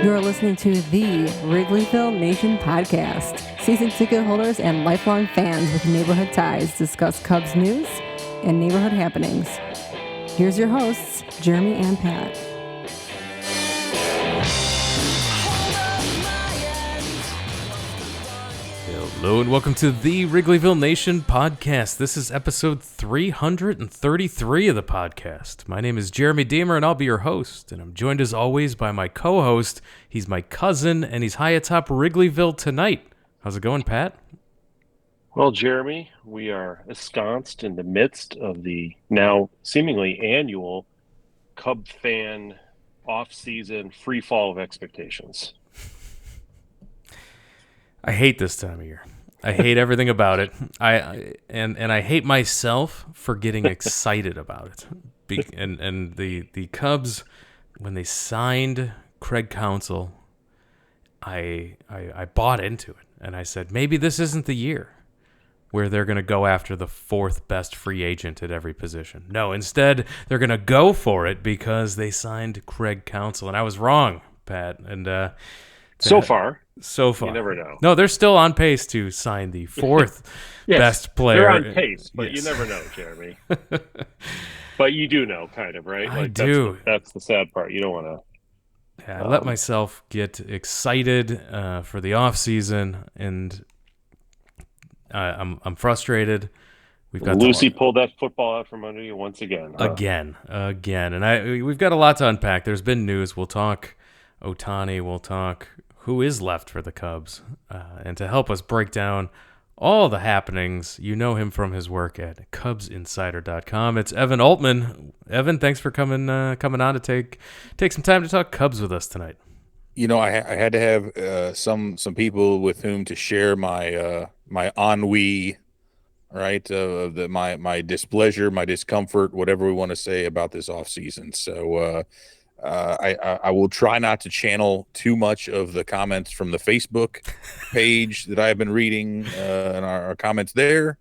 You're listening to the Wrigleyville Nation podcast. Season ticket holders and lifelong fans with neighborhood ties discuss Cubs news and neighborhood happenings. Here's your hosts, Jeremy and Pat. Hello and welcome to the Wrigleyville Nation podcast. This is episode 333 of the podcast. My name is Jeremy Deemer and I'll be your host. And I'm joined as always by my co-host. He's my cousin and he's high atop Wrigleyville tonight. How's it going, Pat? Well, Jeremy, we are ensconced in the midst of the now seemingly annual Cub fan off-season free fall of expectations. I hate this time of year. I hate everything about it. I hate myself for getting excited about it. And the Cubs, when they signed Craig Counsell, I bought into it. And I said, maybe this isn't the year where they're going to go after the fourth best free agent at every position. No, instead, they're going to go for it because they signed Craig Counsell. And I was wrong, Pat. And So far. You never know. No, they're still on pace to sign the fourth Yes, best player. They're on pace, but Yes. You never know, Jeremy. But you do know, kind of, right? I do. That's the sad part. You don't want to. Yeah, I let myself get excited for the off season, and I'm frustrated. We've got Lucy pulled that football out from under you once again. Huh? Again, and we've got a lot to unpack. There's been news. We'll talk Ohtani. We'll talk who is left for the Cubs, and to help us break down all the happenings, you know him from his work at CubsInsider.com. It's Evan Altman. Evan, thanks for coming on to take some time to talk Cubs with us tonight. You know, I had to have some people with whom to share my my ennui, right? My displeasure, my discomfort, whatever we want to say about this offseason. So I will try not to channel too much of the comments from the Facebook page that I've been reading and our comments there,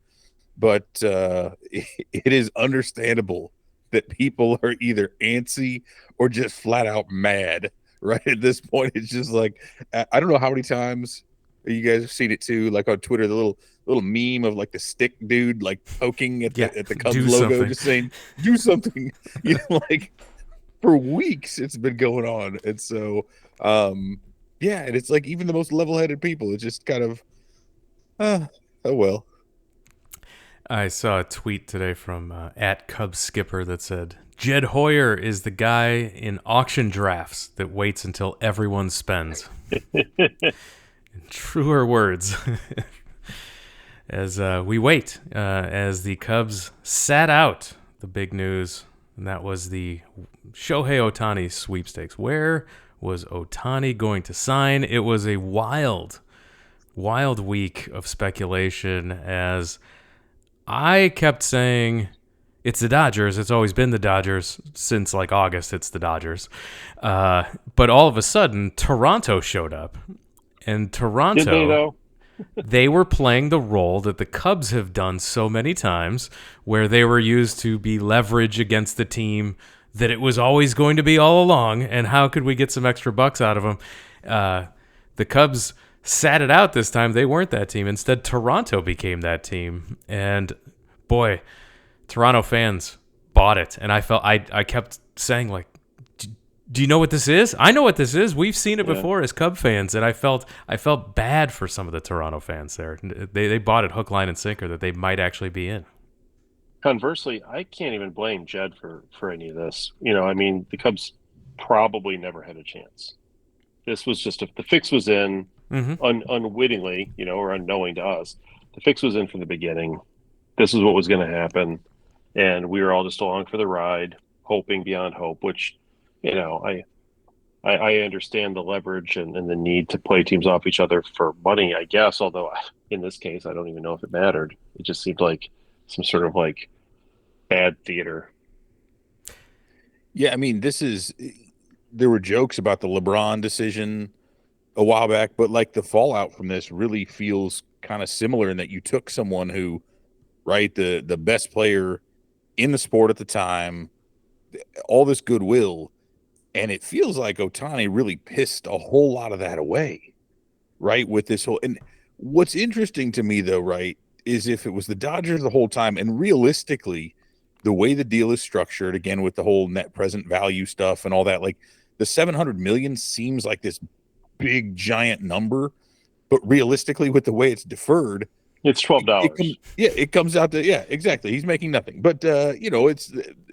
but it is understandable that people are either antsy or just flat out mad. Right at this point, it's just like I don't know how many times you guys have seen it too, like on Twitter, the little meme of like the stick dude like poking at the Cubs logo, something. just saying do something. You know, like for weeks it's been going on, and so yeah, and it's like even the most level-headed people, it's just kind of oh well. I saw a tweet today from at Cubs Skipper that said, Jed Hoyer is the guy in auction drafts that waits until everyone spends. Truer words. As we wait, as the Cubs sat out the big news, and that was the Shohei Ohtani sweepstakes. Where was Ohtani going to sign? It was a wild week of speculation, as I kept saying, it's the Dodgers. It's always been the Dodgers since like August. It's the Dodgers. But all of a sudden, Toronto showed up. And Toronto, Did they, though? they were playing the role that the Cubs have done so many times, where they were used to be leverage against the team that it was always going to be all along. And how could we get some extra bucks out of them? The Cubs sat it out this time. They weren't that team. Instead, Toronto became that team. And boy, Toronto fans bought it, and I kept saying, like, do you know what this is? I know what this is. We've seen it before as Cub fans, and I felt bad for some of the Toronto fans there. They bought it hook, line, and sinker that they might actually be in. Conversely, I can't even blame Jed for any of this. You know, I mean, the Cubs probably never had a chance. This was just the fix was in unwittingly, you know, or unknowing to us. The fix was in from the beginning. This is what was going to happen. And we were all just along for the ride, hoping beyond hope, which, you know, I understand the leverage and the need to play teams off each other for money, I guess, although in this case, I don't even know if it mattered. It just seemed like some sort of like bad theater. Yeah, I mean, there were jokes about the LeBron decision a while back, but like the fallout from this really feels kind of similar in that you took someone who, right, the best player in the sport at the time, all this goodwill, And it feels like Ohtani really pissed a whole lot of that away, right? With this whole, and what's interesting to me though, right, is if it was the Dodgers the whole time, and realistically, the way the deal is structured, again with the whole net present value stuff and all that, like the 700 million seems like this big giant number, but realistically, with the way it's deferred, it's $12. it comes out to, yeah, exactly. He's making nothing, but it's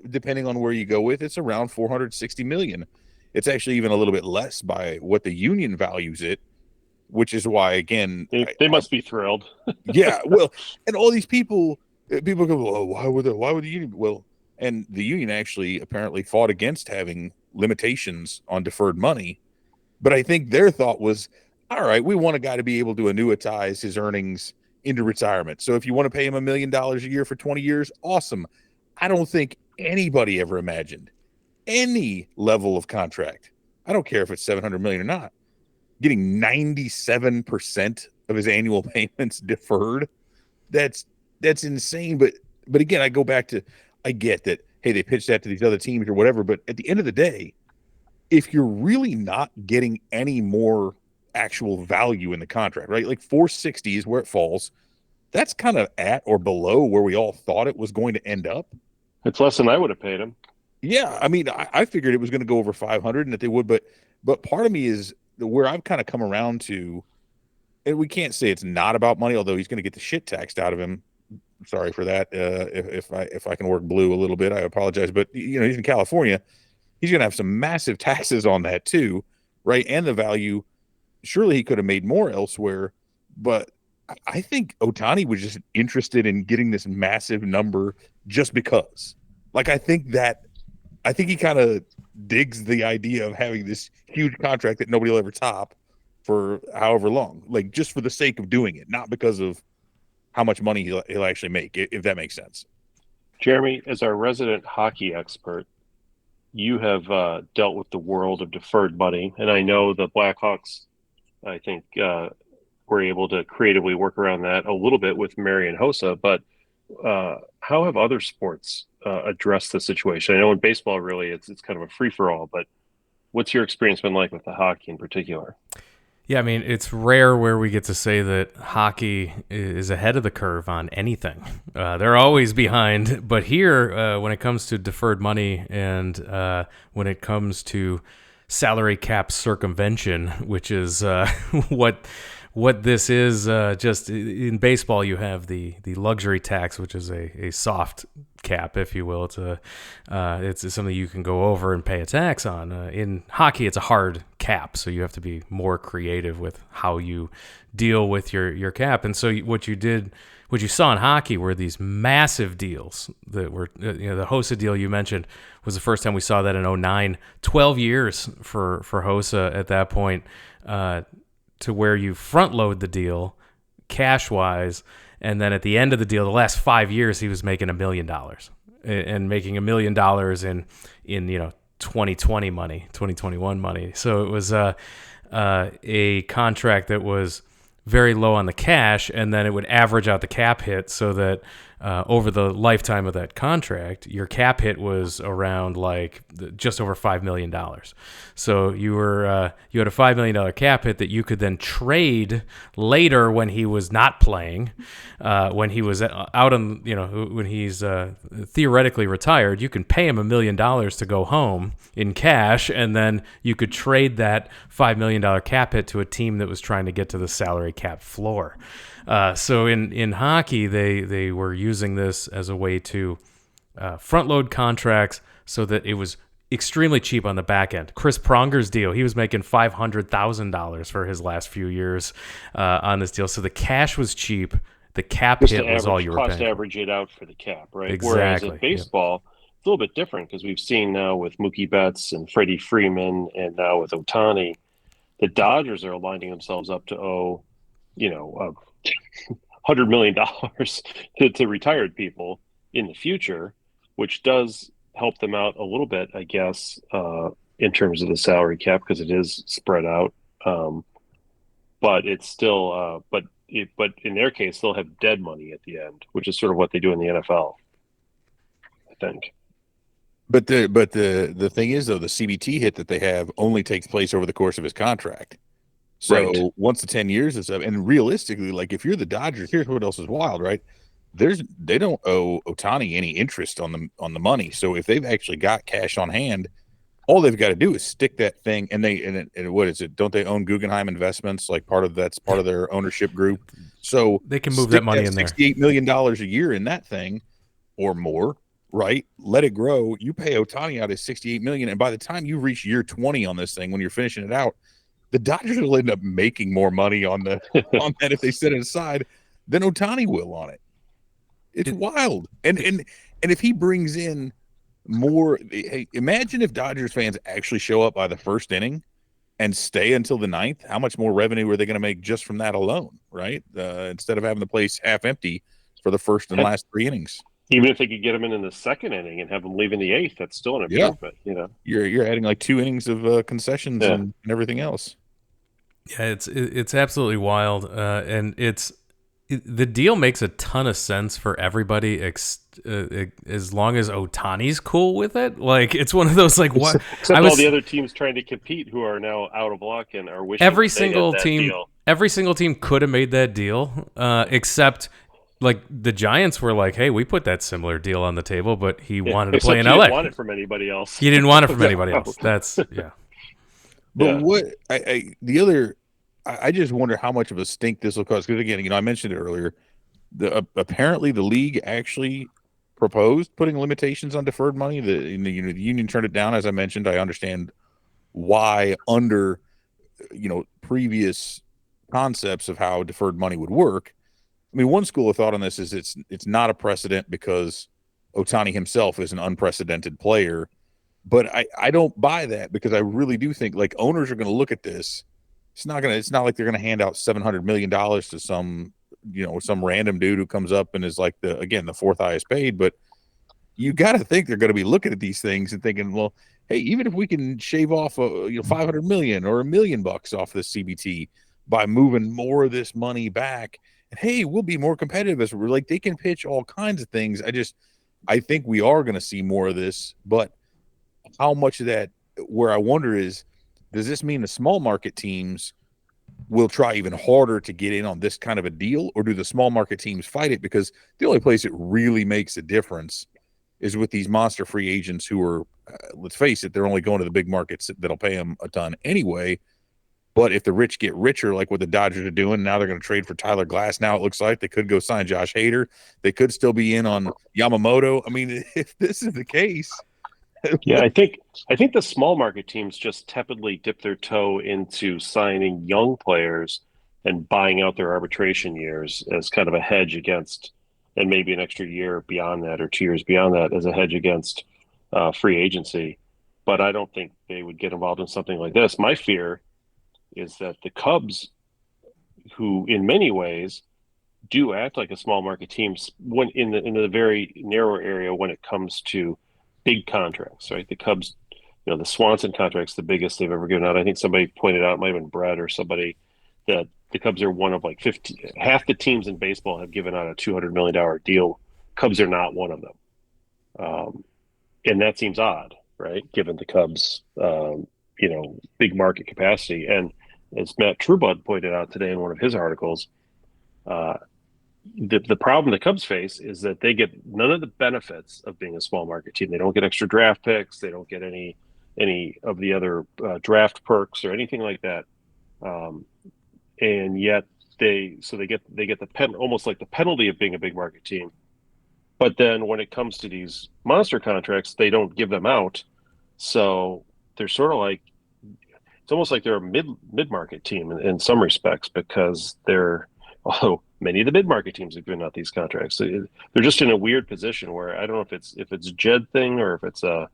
depending on where you go with, it's around 460 million. It's actually even a little bit less by what the union values it, which is why, again, they must be thrilled. Yeah, well, and all these people go, well, why would the union? Well, and the union actually apparently fought against having limitations on deferred money, but I think their thought was, all right, we want a guy to be able to annuitize his earnings into retirement. So if you want to pay him $1 million a year for 20 years, awesome. I don't think anybody ever imagined any level of contract. I don't care if it's 700 million or not. Getting 97% of his annual payments deferred. That's insane. But again, I go back to, I get that, hey, they pitched that to these other teams or whatever, but at the end of the day, if you're really not getting any more actual value in the contract, right? Like 460 is where it falls. That's kind of at or below where we all thought it was going to end up. It's less than I would have paid him. Yeah, I mean, I figured it was going to go over 500 and that they would, but part of me is where I've kind of come around to, and we can't say it's not about money, although he's going to get the shit taxed out of him. Sorry for that. If I can work blue a little bit, I apologize. But he's in California. He's going to have some massive taxes on that too, right? And the value. Surely he could have made more elsewhere, but I think Ohtani was just interested in getting this massive number just because. Like, I think he kind of digs the idea of having this huge contract that nobody will ever top for however long, like just for the sake of doing it, not because of how much money he'll actually make, if that makes sense. Jeremy, as our resident hockey expert, you have dealt with the world of deferred money, and I know the Blackhawks, I think, were able to creatively work around that a little bit with Marian Hossa, but how have other sports addressed the situation? I know in baseball, really, it's kind of a free-for-all, but what's your experience been like with the hockey in particular? Yeah, I mean, it's rare where we get to say that hockey is ahead of the curve on anything. They're always behind. But here, when it comes to deferred money and when it comes to salary cap circumvention, which is what this is, just in baseball, you have the luxury tax, which is a soft cap, if you will. It's something you can go over and pay a tax on. In hockey, it's a hard cap, so you have to be more creative with how you deal with your cap. And so what you saw in hockey were these massive deals that were, the Hossa deal you mentioned was the first time we saw that in 2009, 12 years for Hossa at that point, to where you front load the deal cash wise. And then at the end of the deal, the last 5 years, he was making $1 million and making $1 million in 2020 money, 2021 money. So it was a contract that was very low on the cash, and then it would average out the cap hit so that over the lifetime of that contract, your cap hit was around like just over $5 million. So you had a $5 million cap hit that you could then trade later when he was not playing, when he was out on, when he's theoretically retired. You can pay him $1 million to go home in cash, and then you could trade that $5 million cap hit to a team that was trying to get to the salary cap floor. So in hockey, they were using this as a way to front load contracts so that it was extremely cheap on the back end. Chris Pronger's deal, he was making $500,000 for his last few years on this deal. So the cash was cheap. The cap hit was all you were paying. Cost average it out for the cap, right? Exactly. Whereas in baseball, it's a little bit different because we've seen now with Mookie Betts and Freddie Freeman and now with Ohtani, the Dodgers are lining themselves up to owe, $100 million to retired people in the future, which does help them out a little bit, I guess, in terms of the salary cap because it is spread out. But it's still, but in their case, they'll have dead money at the end, which is sort of what they do in the NFL, I think. But the thing is though, the CBT hit that they have only takes place over the course of his contract. Right. So once the 10 years is up, and realistically, like if you're the Dodgers, here's what else is wild, right? They don't owe Ohtani any interest on the money. So if they've actually got cash on hand, all they've got to do is stick that thing, and what is it? Don't they own Guggenheim Investments? Like that's part of their ownership group. So They can move stick that money in there. $68 million a year in that thing or more, right? Let it grow. You pay Ohtani out at 68 million, and by the time you reach year 20 on this thing, when you're finishing it out, the Dodgers will end up making more money on that if they set it aside than Ohtani will on it. It's wild. And if he brings in more, hey, imagine if Dodgers fans actually show up by the first inning and stay until the ninth. How much more revenue are they going to make just from that alone, right? Instead of having the place half empty for the first and last 3 innings. Even if they could get him in the second inning and have him leave in the eighth, that's still an improvement. You know, you're adding like 2 innings of concessions and everything else. Yeah, it's absolutely wild, and the deal makes a ton of sense for everybody, as long as Ohtani's cool with it. Like it's one of those like what? Except all the other teams trying to compete who are now out of luck and are wishing every they single had that team. deal. Every single team could have made that deal, except like the Giants were like, "Hey, we put that similar deal on the table, but he wanted to play in LA. He didn't want it from anybody else. He didn't want it from anybody else. That's yeah." But what I just wonder how much of a stink this will cause. Because again, I mentioned it earlier. Apparently the league actually proposed putting limitations on deferred money. The union turned it down. As I mentioned, I understand why under previous concepts of how deferred money would work. I mean, one school of thought on this is it's not a precedent because Ohtani himself is an unprecedented player. But I don't buy that, because I really do think like owners are going to look at this. It's not like they're going to hand out $700 million to some random dude who comes up and is like the fourth highest paid. But you got to think they're going to be looking at these things and thinking, well, hey, even if we can shave off $500 million or $1 million off this CBT by moving more of this money back, and hey, we'll be more competitive. As we're like, they can pitch all kinds of things. I think we are going to see more of this, but how much of that, where I wonder is, does this mean the small market teams will try even harder to get in on this kind of a deal, or do the small market teams fight it? Because the only place it really makes a difference is with these monster free agents who are, let's face it, they're only going to the big markets that'll pay them a ton anyway. But if the rich get richer, like what the Dodgers are doing, now they're going to trade for Tyler Glass. Now it looks like they could go sign Josh Hader. They could still be in on Yamamoto. I mean, if this is the case. Yeah, I think the small market teams just tepidly dip their toe into signing young players and buying out their arbitration years as kind of a hedge against, and maybe an extra year beyond that or 2 years beyond that as a hedge against free agency. But I don't think they would get involved in something like this. My fear is that the Cubs, who in many ways do act like a small market team when in the very narrow area when it comes to big contracts, right? The Cubs, the Swanson contract's the biggest they've ever given out. I think somebody pointed out, it might have been Brett or somebody, that the Cubs are one of like 50, half the teams in baseball have given out a $200 million deal. Cubs are not one of them. And that seems odd, right? Given the Cubs, big market capacity. And as Matt Trubud pointed out today in one of his articles, the problem the Cubs face is that they get none of the benefits of being a small market team. They don't get extra draft picks. They don't get any of the other draft perks or anything like that. And yet they get the almost like the penalty of being a big market team. But then when it comes to these monster contracts, they don't give them out. So they're sort of like, it's almost like they're a mid-market team in some respects, because although many of the mid-market teams have given out these contracts, they're just in a weird position where I don't know if it's a Jed thing or if it's a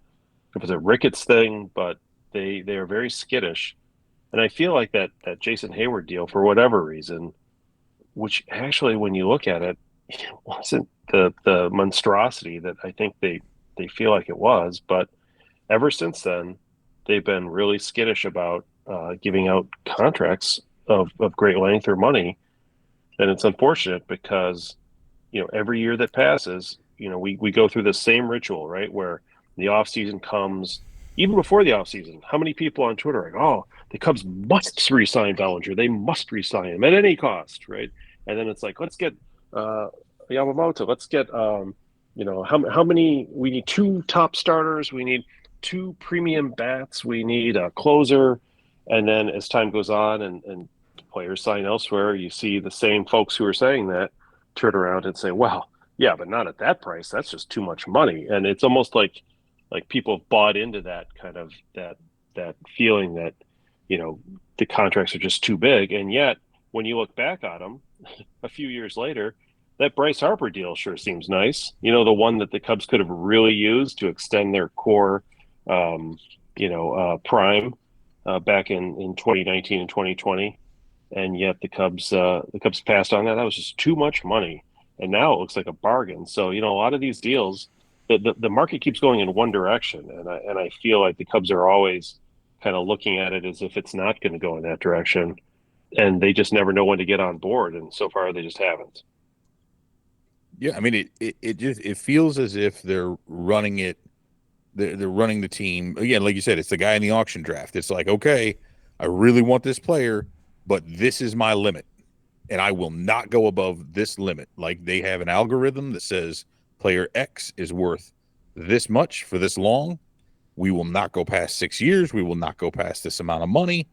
Ricketts thing, but they are very skittish. And I feel like that Jason Hayward deal, for whatever reason, which actually when you look at it, wasn't the monstrosity that I think they feel like it was. But ever since then, they've been really skittish about giving out contracts of great length or money. And it's unfortunate because, every year that passes, we go through the same ritual, right? Where The offseason comes. Even before the offseason, how many people on Twitter are like, oh, the Cubs must re-sign Bellinger. They must re-sign him at any cost, right? And then it's like, let's get Yamamoto. Let's get, how many? We need two top starters. We need two premium bats. We need a closer. And then as time goes on and players sign elsewhere, you see the same folks who are saying that turn around and say, well, yeah, but not at that price. That's just too much money. And it's almost like people have bought into that kind of that feeling that the contracts are just too big. And yet when you look back on them a few years later, that Bryce Harper deal sure seems nice, the one that the Cubs could have really used to extend their core prime back in 2019 and 2020. And yet the Cubs passed on that. That was just too much money, and now it looks like a bargain. So a lot of these deals, the market keeps going in one direction, and I feel like the Cubs are always kind of looking at it as if it's not going to go in that direction, and they just never know when to get on board. And so far, they just haven't. Yeah, I mean, it feels as if they're running it. They're running the team again, like you said. It's the guy in the auction draft. It's like, okay, I really want this player, but this is my limit, and I will not go above this limit. Like, they have an algorithm that says player X is worth this much for this long. We will not go past 6 years. We will not go past this amount of money,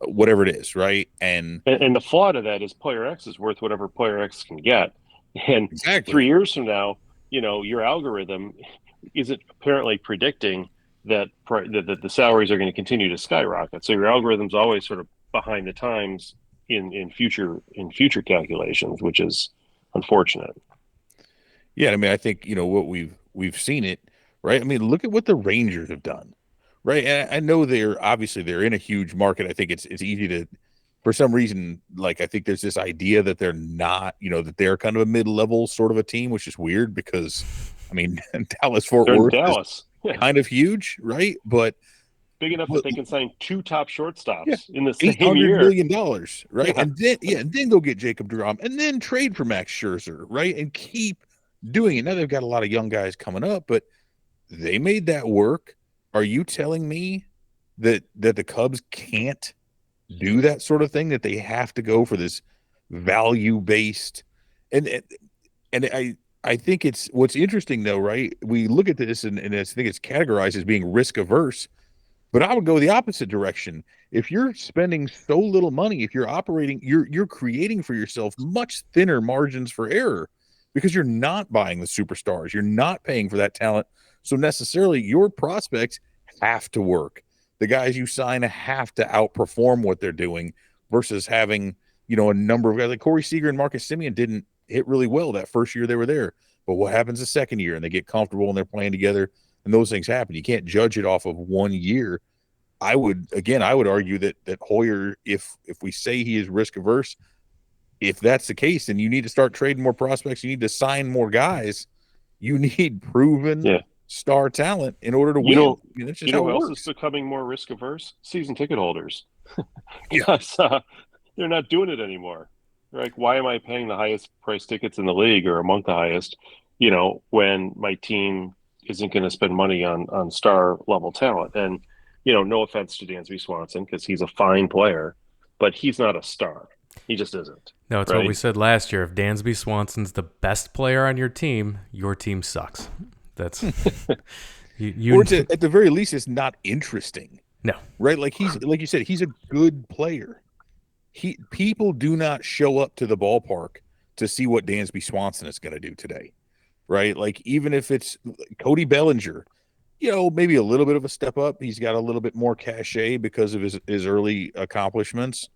whatever it is, right? And the flaw to that is player X is worth whatever player X can get. And exactly 3 years from now, your algorithm isn't apparently predicting that the salaries are going to continue to skyrocket. So your algorithm's always sort of behind the times in future calculations, which is unfortunate. Yeah, I mean, I think what we've seen it, right? I mean, look at what the Rangers have done, right? And I know they're in a huge market. I think it's easy to, for some reason, like, I think there's this idea that they're not, that they're kind of a mid-level sort of a team, which is weird because, I mean, Dallas-Fort Worth Dallas. is kind of huge, right? But big enough that they can sign two top shortstops in the same $800 year. million, right? Yeah. And then go get Jacob deGrom, and then trade for Max Scherzer, right? And keep doing it. Now they've got a lot of young guys coming up, but they made that work. Are you telling me that the Cubs can't do that sort of thing, that they have to go for this value-based? And I think it's what's interesting, though, right? We look at this and I think it's categorized as being risk averse, but I would go the opposite direction. If you're spending so little money, if you're operating, you're creating for yourself much thinner margins for error because you're not buying the superstars. You're not paying for that talent. So necessarily your prospects have to work. The guys you sign have to outperform what they're doing versus having, a number of guys like Corey Seager and Marcus Semien didn't hit really well that first year they were there. But what happens the second year and they get comfortable and they're playing together and those things happen. You can't judge it off of 1 year. I would argue that Hoyer, if we say he is risk averse, if that's the case, then you need to start trading more prospects. You need to sign more guys. You need proven star talent in order to win. That's just how who it else works. is becoming more risk averse? Season ticket holders. Because they're not doing it anymore. They're like, why am I paying the highest price tickets in the league or among the highest, when my team isn't going to spend money on star level talent? And, no offense to Dansby Swanson, because he's a fine player, but he's not a star. He just isn't. No, it's right? what we said last year. If Dansby Swanson's the best player on your team sucks. That's you or at the very least, it's not interesting. No, right? Like like you said, he's a good player. People do not show up to the ballpark to see what Dansby Swanson is going to do today, right? Like, even if it's Cody Bellinger, maybe a little bit of a step up. He's got a little bit more cachet because of his early accomplishments.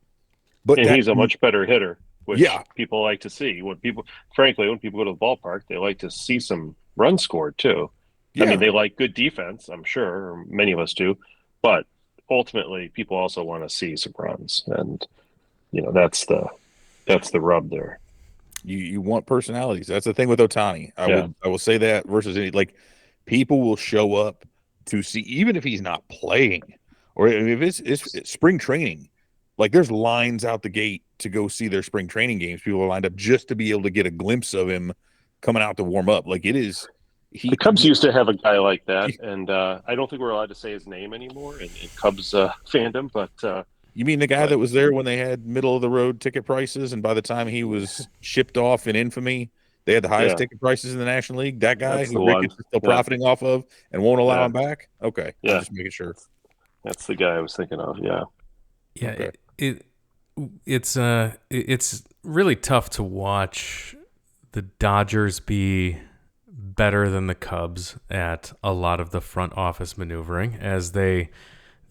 But he's a much better hitter, which Yeah. people like to see. When people go to the ballpark, they like to see some runs scored too. Yeah. I mean, they like good defense, I'm sure, or many of us do, but ultimately people also want to see some runs, and that's the rub there. You want personalities. That's the thing with Ohtani. I will say that versus people will show up to see, even if he's not playing, or if it's spring training. Like, there's lines out the gate to go see their spring training games. People are lined up just to be able to get a glimpse of him coming out to warm up. Like, it is The Cubs used to have a guy like that, and I don't think we're allowed to say his name anymore in Cubs fandom. But you mean the guy that was there when they had middle of the road ticket prices, and by the time he was shipped off in infamy, they had the highest ticket prices in the National League? That guy that's who Ricketts is still profiting off of and won't allow him back? Okay, I'm just making sure. That's the guy I was thinking of. Yeah. Yeah. Okay. It's really tough to watch the Dodgers be better than the Cubs at a lot of the front office maneuvering as they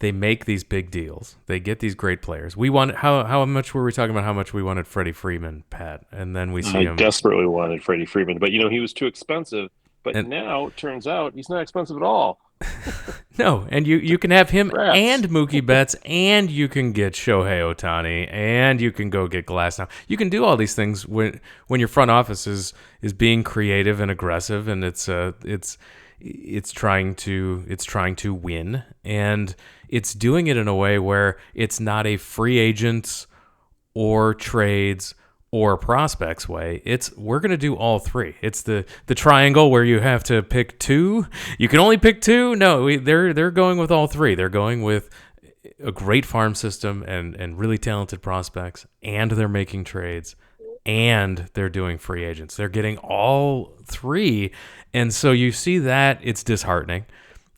make these big deals. They get these great players. We want how much were we talking about? How much we wanted Freddie Freeman, Pat, and then we see him. I desperately wanted Freddie Freeman, but he was too expensive. But now it turns out he's not expensive at all. No, and you can have him and Mookie Betts, and you can get Shohei Ohtani, and you can go get Glasnow. You can do all these things when your front office is being creative and aggressive, and it's trying to win, and it's doing it in a way where it's not a free agents or trades or prospects way. We're going to do all three. It's the triangle where you have to pick two. You can only pick two. No, they're going with all three. They're going with a great farm system and really talented prospects, and they're making trades, and they're doing free agents. They're getting all three, and so you see that it's disheartening.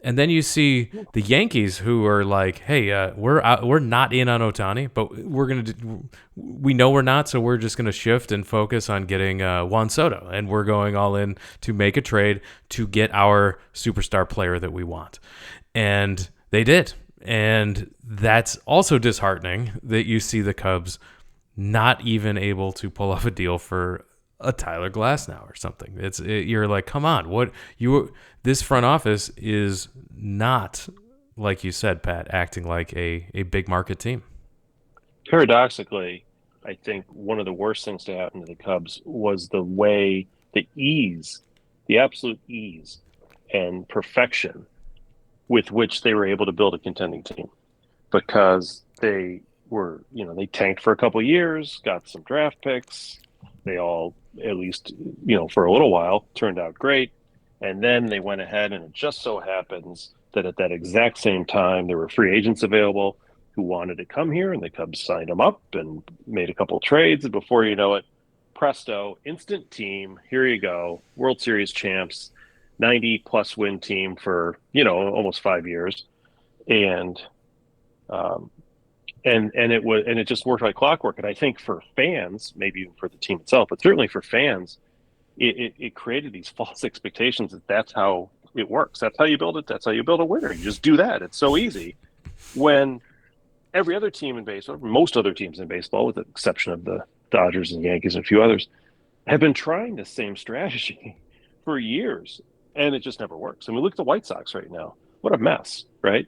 And then you see the Yankees, who are like, "Hey, we're not in on Ohtani, but we know we're not, so we're just gonna shift and focus on getting Juan Soto, and we're going all in to make a trade to get our superstar player that we want." And they did, and that's also disheartening that you see the Cubs not even able to pull off a deal for a Tyler Glasnow or something. You're like, come on, this front office is not, like you said, Pat, acting like a big market team. Paradoxically, I think one of the worst things to happen to the Cubs was the absolute ease and perfection with which they were able to build a contending team, because they tanked for a couple of years, got some draft picks. They all, at least, for a little while, turned out great. And then they went ahead, and it just so happens that at that exact same time, there were free agents available who wanted to come here, and the Cubs signed them up and made a couple trades. And before you know it, presto, instant team. Here you go. World Series champs, 90-plus win team for, almost 5 years. And it just worked like clockwork. And I think for fans, maybe even for the team itself, but certainly for fans, it created these false expectations that that's how it works. That's how you build it. That's how you build a winner. You just do that. It's so easy. When every other team in baseball, most other teams in baseball, with the exception of the Dodgers and Yankees and a few others, have been trying the same strategy for years, and it just never works. I mean, look at the White Sox right now. What a mess, right?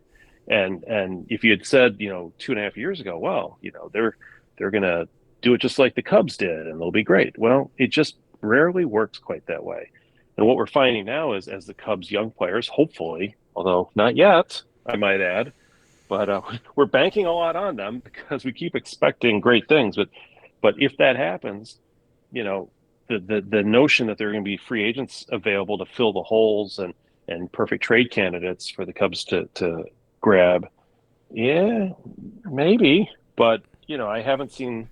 And if you had said, 2.5 years ago, well, they're going to do it just like the Cubs did, and they'll be great. Well, it just rarely works quite that way. And what we're finding now is, as the Cubs' young players, hopefully, although not yet, I might add, but we're banking a lot on them because we keep expecting great things. But if that happens, the notion that there are going to be free agents available to fill the holes and perfect trade candidates for the Cubs to grab, yeah, maybe, but I haven't seen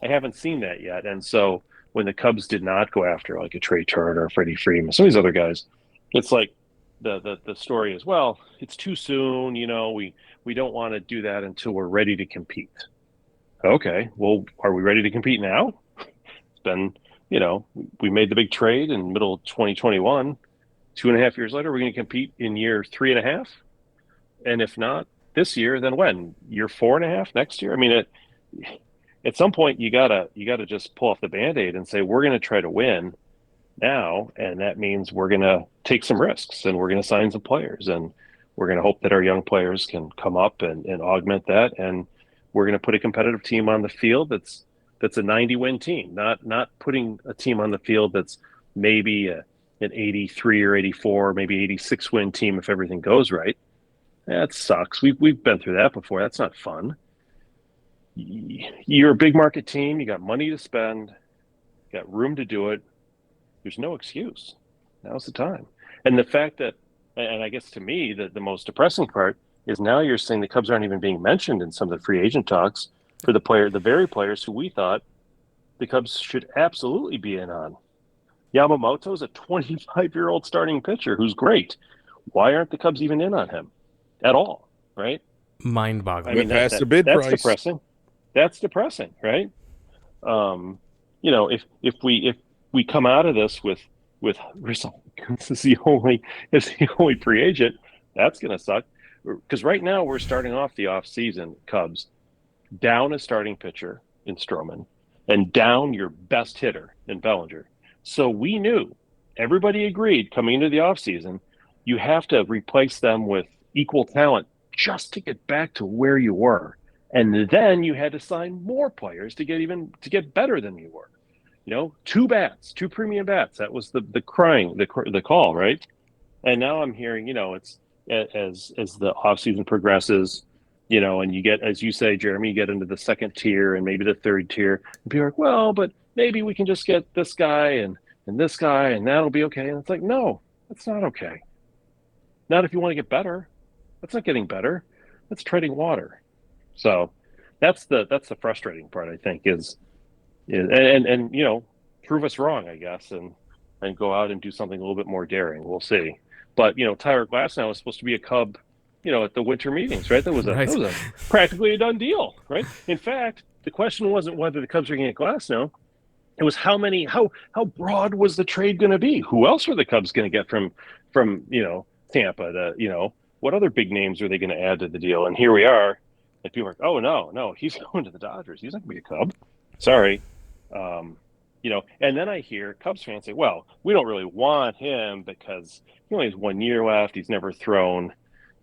that yet. And so when the Cubs did not go after like a Trey Turner or Freddie Freeman, some of these other guys, it's like the story is, well, it's too soon. We don't want to do that until we're ready to compete. Okay, well, are we ready to compete now? It's been, we made the big trade in the middle of 2021. 2.5 years later, we're going to compete in year 3.5. And if not this year, then when? Year 4.5 next year? I mean, at some point you gotta just pull off the Band-Aid and say, we're going to try to win now, and that means we're going to take some risks, and we're going to sign some players, and we're going to hope that our young players can come up and augment that, and we're going to put a competitive team on the field that's a 90-win team, not putting a team on the field that's maybe an 83 or 84, maybe 86-win team if everything goes right. That sucks. We've been through that before. That's not fun. You're a big market team. You got money to spend. You got room to do it. There's no excuse. Now's the time. And the fact that, and I guess to me, the most depressing part is now you're saying the Cubs aren't even being mentioned in some of the free agent talks for the very players who we thought the Cubs should absolutely be in on. Yamamoto's a 25-year-old starting pitcher who's great. Why aren't the Cubs even in on him at all? Right? Mind-boggling. I mean, Past the bid that's price. depressing. That's depressing, right? If we come out of this with Rizzo is the only free agent, that's going to suck. Because right now we're starting off the offseason, Cubs, down a starting pitcher in Stroman and down your best hitter in Bellinger. So we knew, everybody agreed coming into the offseason, you have to replace them with equal talent just to get back to where you were. And then you had to sign more players to get better than you were. 2 premium bats. That was the call, right? And now I'm hearing, it's as the offseason progresses, and you get, as you say, Jeremy, you get into the second tier and maybe the third tier. And people are like, well, but maybe we can just get this guy and this guy and that'll be okay. And it's like, no, that's not okay. Not if you want to get better. That's not getting better. That's treading water. So that's the frustrating part, I think, is prove us wrong, I guess, and go out and do something a little bit more daring. We'll see. But Tyler Glasnow was supposed to be a Cub, at the winter meetings, right? That was practically a done deal, right? In fact, the question wasn't whether the Cubs were going to get Glasnow. It was how broad was the trade going to be? Who else were the Cubs going to get from Tampa? What other big names are they going to add to the deal? And here we are. And people are like, oh, no, he's going to the Dodgers. He's not going to be a Cub. Sorry. And then I hear Cubs fans say, well, we don't really want him because he only has 1 year left. He's never thrown,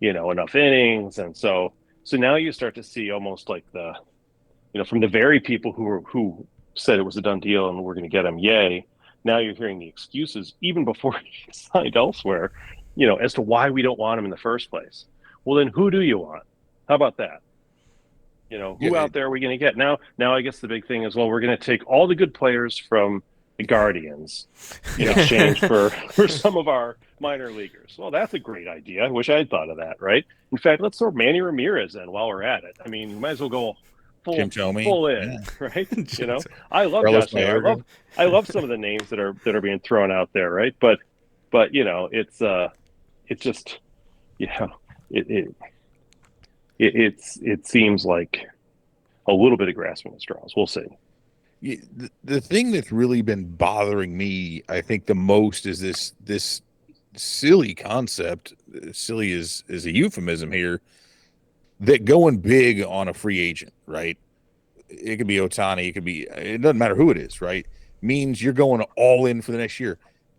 enough innings. And so now you start to see almost like from the very people who said it was a done deal and we're going to get him, yay. Now you're hearing the excuses even before he signed elsewhere, as to why we don't want him in the first place. Well, then who do you want? How about that? Who out there are we going to get? Now I guess the big thing is, well, we're going to take all the good players from the Guardians in exchange for some of our minor leaguers. Well, that's a great idea. I wish I had thought of that, right? In fact, let's throw Manny Ramirez in while we're at it. I mean, we might as well go full in, right? I love Josh Naylor. I love some of the names that are being thrown out there, right? But it's just it seems like a little bit of grasping at straws. We'll see. The thing that's really been bothering me, I think, the most is this silly concept. Silly is a euphemism here. That going big on a free agent, right? It could be Ohtani. It doesn't matter who it is, right? Means you're going all in for the next year.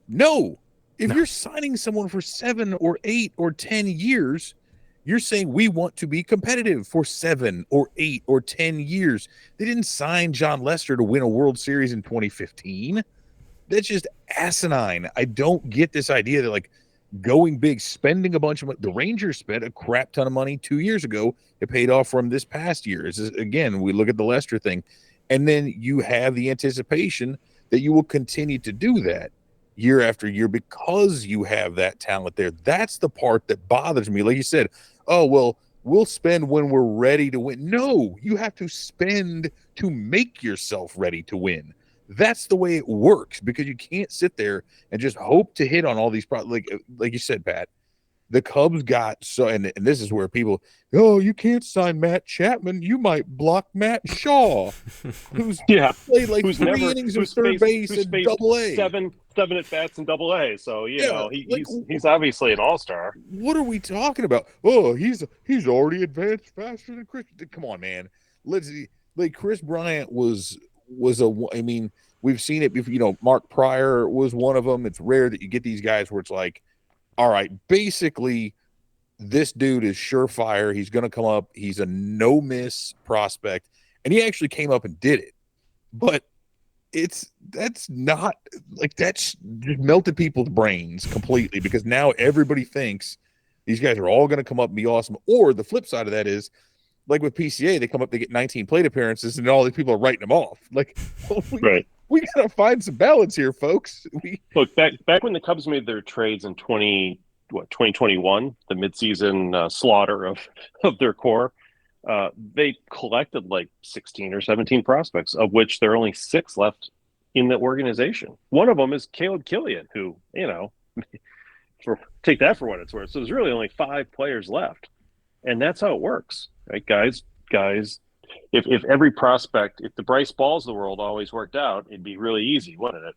No. If you're signing someone for 7 or 8 or 10 years, you're saying we want to be competitive for 7 or 8 or 10 years. They didn't sign John Lester to win a World Series in 2015. That's just asinine. I don't get this idea that like going big, spending a bunch of money. The Rangers spent a crap ton of money 2 years ago. It paid off for them this past year. Again, we look at the Lester thing, and then you have the anticipation that you will continue to do that year after year because you have that talent there. That's the part that bothers me. Like you said, oh, well, we'll spend when we're ready to win. No, you have to spend to make yourself ready to win. That's the way it works, because you can't sit there and just hope to hit on all these like you said, Pat. The Cubs got so, and this is where people, oh, you can't sign Matt Chapman. You might block Matt Shaw, who's played like who's 3 innings of third base in Double-A. Seven at bats in Double-A. So he's obviously an all-star. What are we talking about? Oh, he's already advanced faster than Chris. Come on, man. Let's see. Like Chris Bryant was I mean, we've seen it. Mark Pryor was one of them. It's rare that you get these guys where it's like, all right, basically, this dude is surefire. He's going to come up. He's a no-miss prospect. And he actually came up and did it. But that's just melted people's brains completely, because now everybody thinks these guys are all going to come up and be awesome. Or the flip side of that is, like with PCA, they come up, they get 19 plate appearances, and all these people are writing them off. Like, what we gotta find some balance here, folks. Look, back when the Cubs made their trades in 2021, the midseason slaughter of their core, they collected like 16 or 17 prospects, of which there are only 6 left in the organization. One of them is Caleb Killian, who, take that for what it's worth. So there's really only 5 players left, and that's how it works, right, guys? If every prospect, if the Bryce Balls of the world always worked out, it'd be really easy, wouldn't it?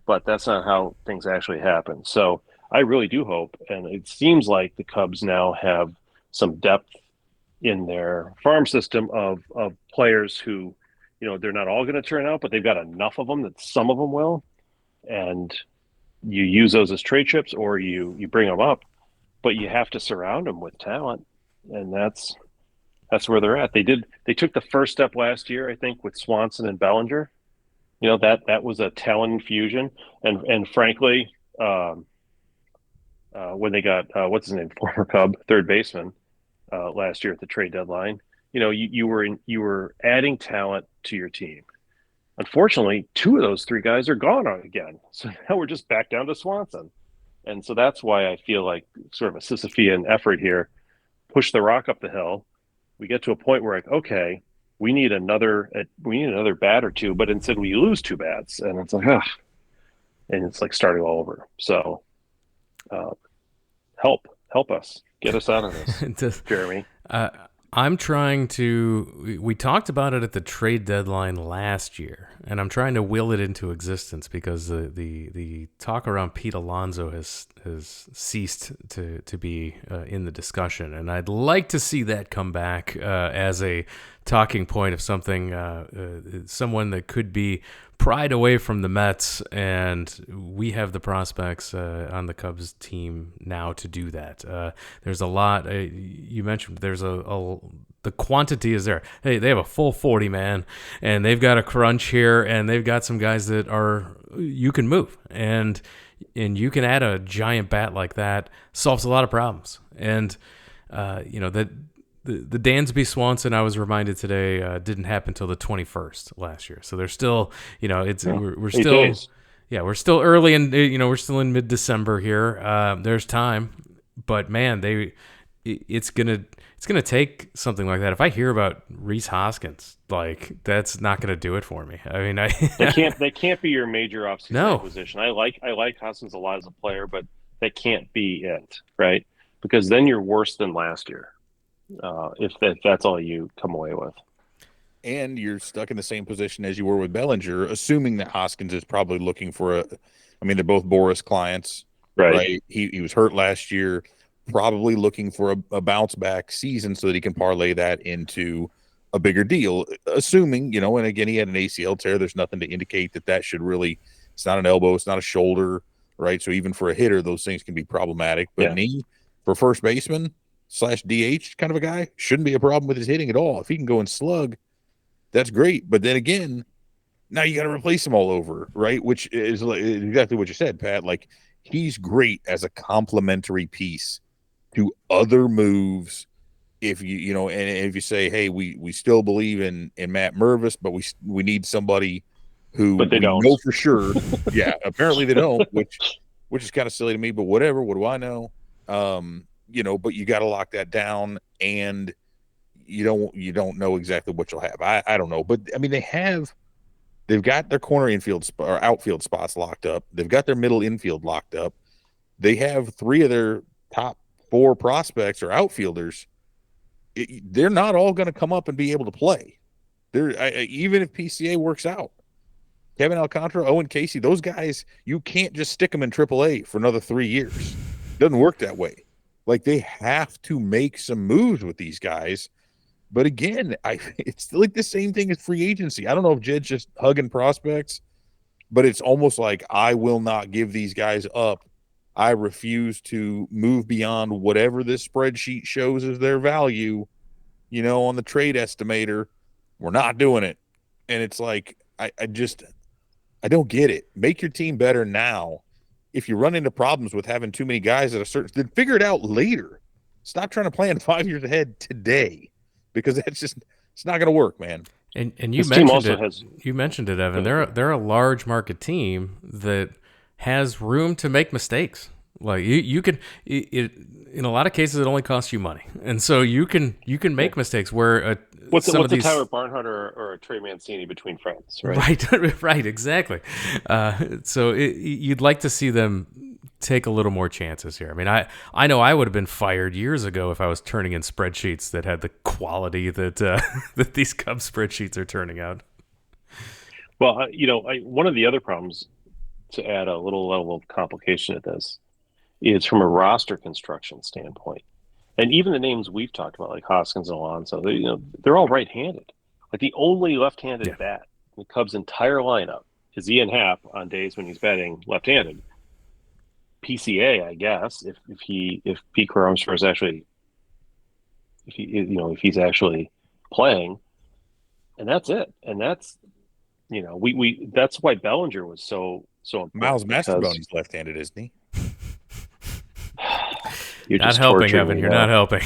But that's not how things actually happen. So I really do hope, and it seems like the Cubs now have some depth in their farm system of players who, they're not all going to turn out, but they've got enough of them that some of them will. And you use those as trade chips, or you bring them up, but you have to surround them with talent. And that's where they're at. They took the first step last year, I think, with Swanson and Bellinger. That was a talent infusion. And frankly, when they got what's his name, former Cub third baseman last year at the trade deadline, you were adding talent to your team. Unfortunately, 2 of those 3 guys are gone again. So now we're just back down to Swanson. And so that's why I feel like sort of a Sisyphean effort here, push the rock up the hill. We get to a point where, like, okay, we need another bat or 2, but instead we lose 2 bats. And it's like, and it's like starting all over. So help us. Get us out of this, Jeremy. I'm trying to. We talked about it at the trade deadline last year, and I'm trying to will it into existence because the talk around Pete Alonso has ceased to be in the discussion, and I'd like to see that come back as a talking point of something, someone that could be pried away from the Mets, and we have the prospects on the Cubs team now to do that. There's a lot. You mentioned there's the quantity is there. Hey, they have a full 40 man, and they've got a crunch here, and they've got some guys that you can move, and you can add a giant bat like that, solves a lot of problems, and that. The Dansby Swanson, I was reminded today, didn't happen until the 21st last year. So they're still, we're still, days. Yeah, we're still early in, we're still in mid-December here. There's time, but man, it's gonna take something like that. If I hear about Rhys Hoskins, like that's not gonna do it for me. I mean, they can't be your major offseason acquisition. I like Hoskins a lot as a player, but that can't be it, right? Because then you're worse than last year. If that's all you come away with. And you're stuck in the same position as you were with Bellinger, assuming that Hoskins is probably looking for they're both Boris clients, right? He was hurt last year, probably looking for a bounce back season so that he can parlay that into a bigger deal, assuming, and again, he had an ACL tear. There's nothing to indicate that should really, it's not an elbow, it's not a shoulder, right? So even for a hitter, those things can be problematic. But knee for first baseman / DH kind of a guy shouldn't be a problem with his hitting at all. If he can go and slug, that's great. But then again, now you got to replace him all over, right? Which is exactly what you said, Pat. Like, he's great as a complementary piece to other moves. If and if you say, hey, we still believe in Matt Mervis, but we need somebody who but they don't know for sure. Yeah, apparently they don't, which is kind of silly to me. But whatever. What do I know? But you got to lock that down, and you don't know exactly what you'll have. I don't know, but I mean they've got their corner infield or outfield spots locked up. They've got their middle infield locked up. They have 3 of their top 4 prospects or outfielders. They're not all going to come up and be able to play. Even if PCA works out. Kevin Alcantara, Owen Casey, those guys, you can't just stick them in AAA for another 3 years. It doesn't work that way. Like, they have to make some moves with these guys. But again, it's like the same thing as free agency. I don't know if Jed's just hugging prospects, but it's almost like, I will not give these guys up. I refuse to move beyond whatever this spreadsheet shows as their value, on the trade estimator. We're not doing it. And it's like, I don't get it. Make your team better now. If you run into problems with having too many guys at a certain, then figure it out later. Stop trying to plan 5 years ahead today, because it's not going to work, man. And you This team mentioned also it. You mentioned it, Evan. They're a large market team that has room to make mistakes. Like you can in a lot of cases it only costs you money, and so you can make mistakes where what's some of a these Tyler Barnhart or a Trey Mancini between friends, right? right exactly. So you'd like to see them take a little more chances here. I mean, I know I would have been fired years ago if I was turning in spreadsheets that had the quality that that these Cubs spreadsheets are turning out. Well, one of the other problems, to add a little level of complication to this, is from a roster construction standpoint. And even the names we've talked about, like Hoskins and Alonso, they're all right-handed. Like the only left-handed bat in the Cubs' entire lineup is Ian Happ on days when he's batting left-handed. PCA, I guess, if Pete Armstrong is actually, if he's actually playing, and that's it. And that's we that's why Bellinger was so important. Miles Masterbone is left-handed, isn't he? You're not just helping, torturing Evan. me You're now. not helping.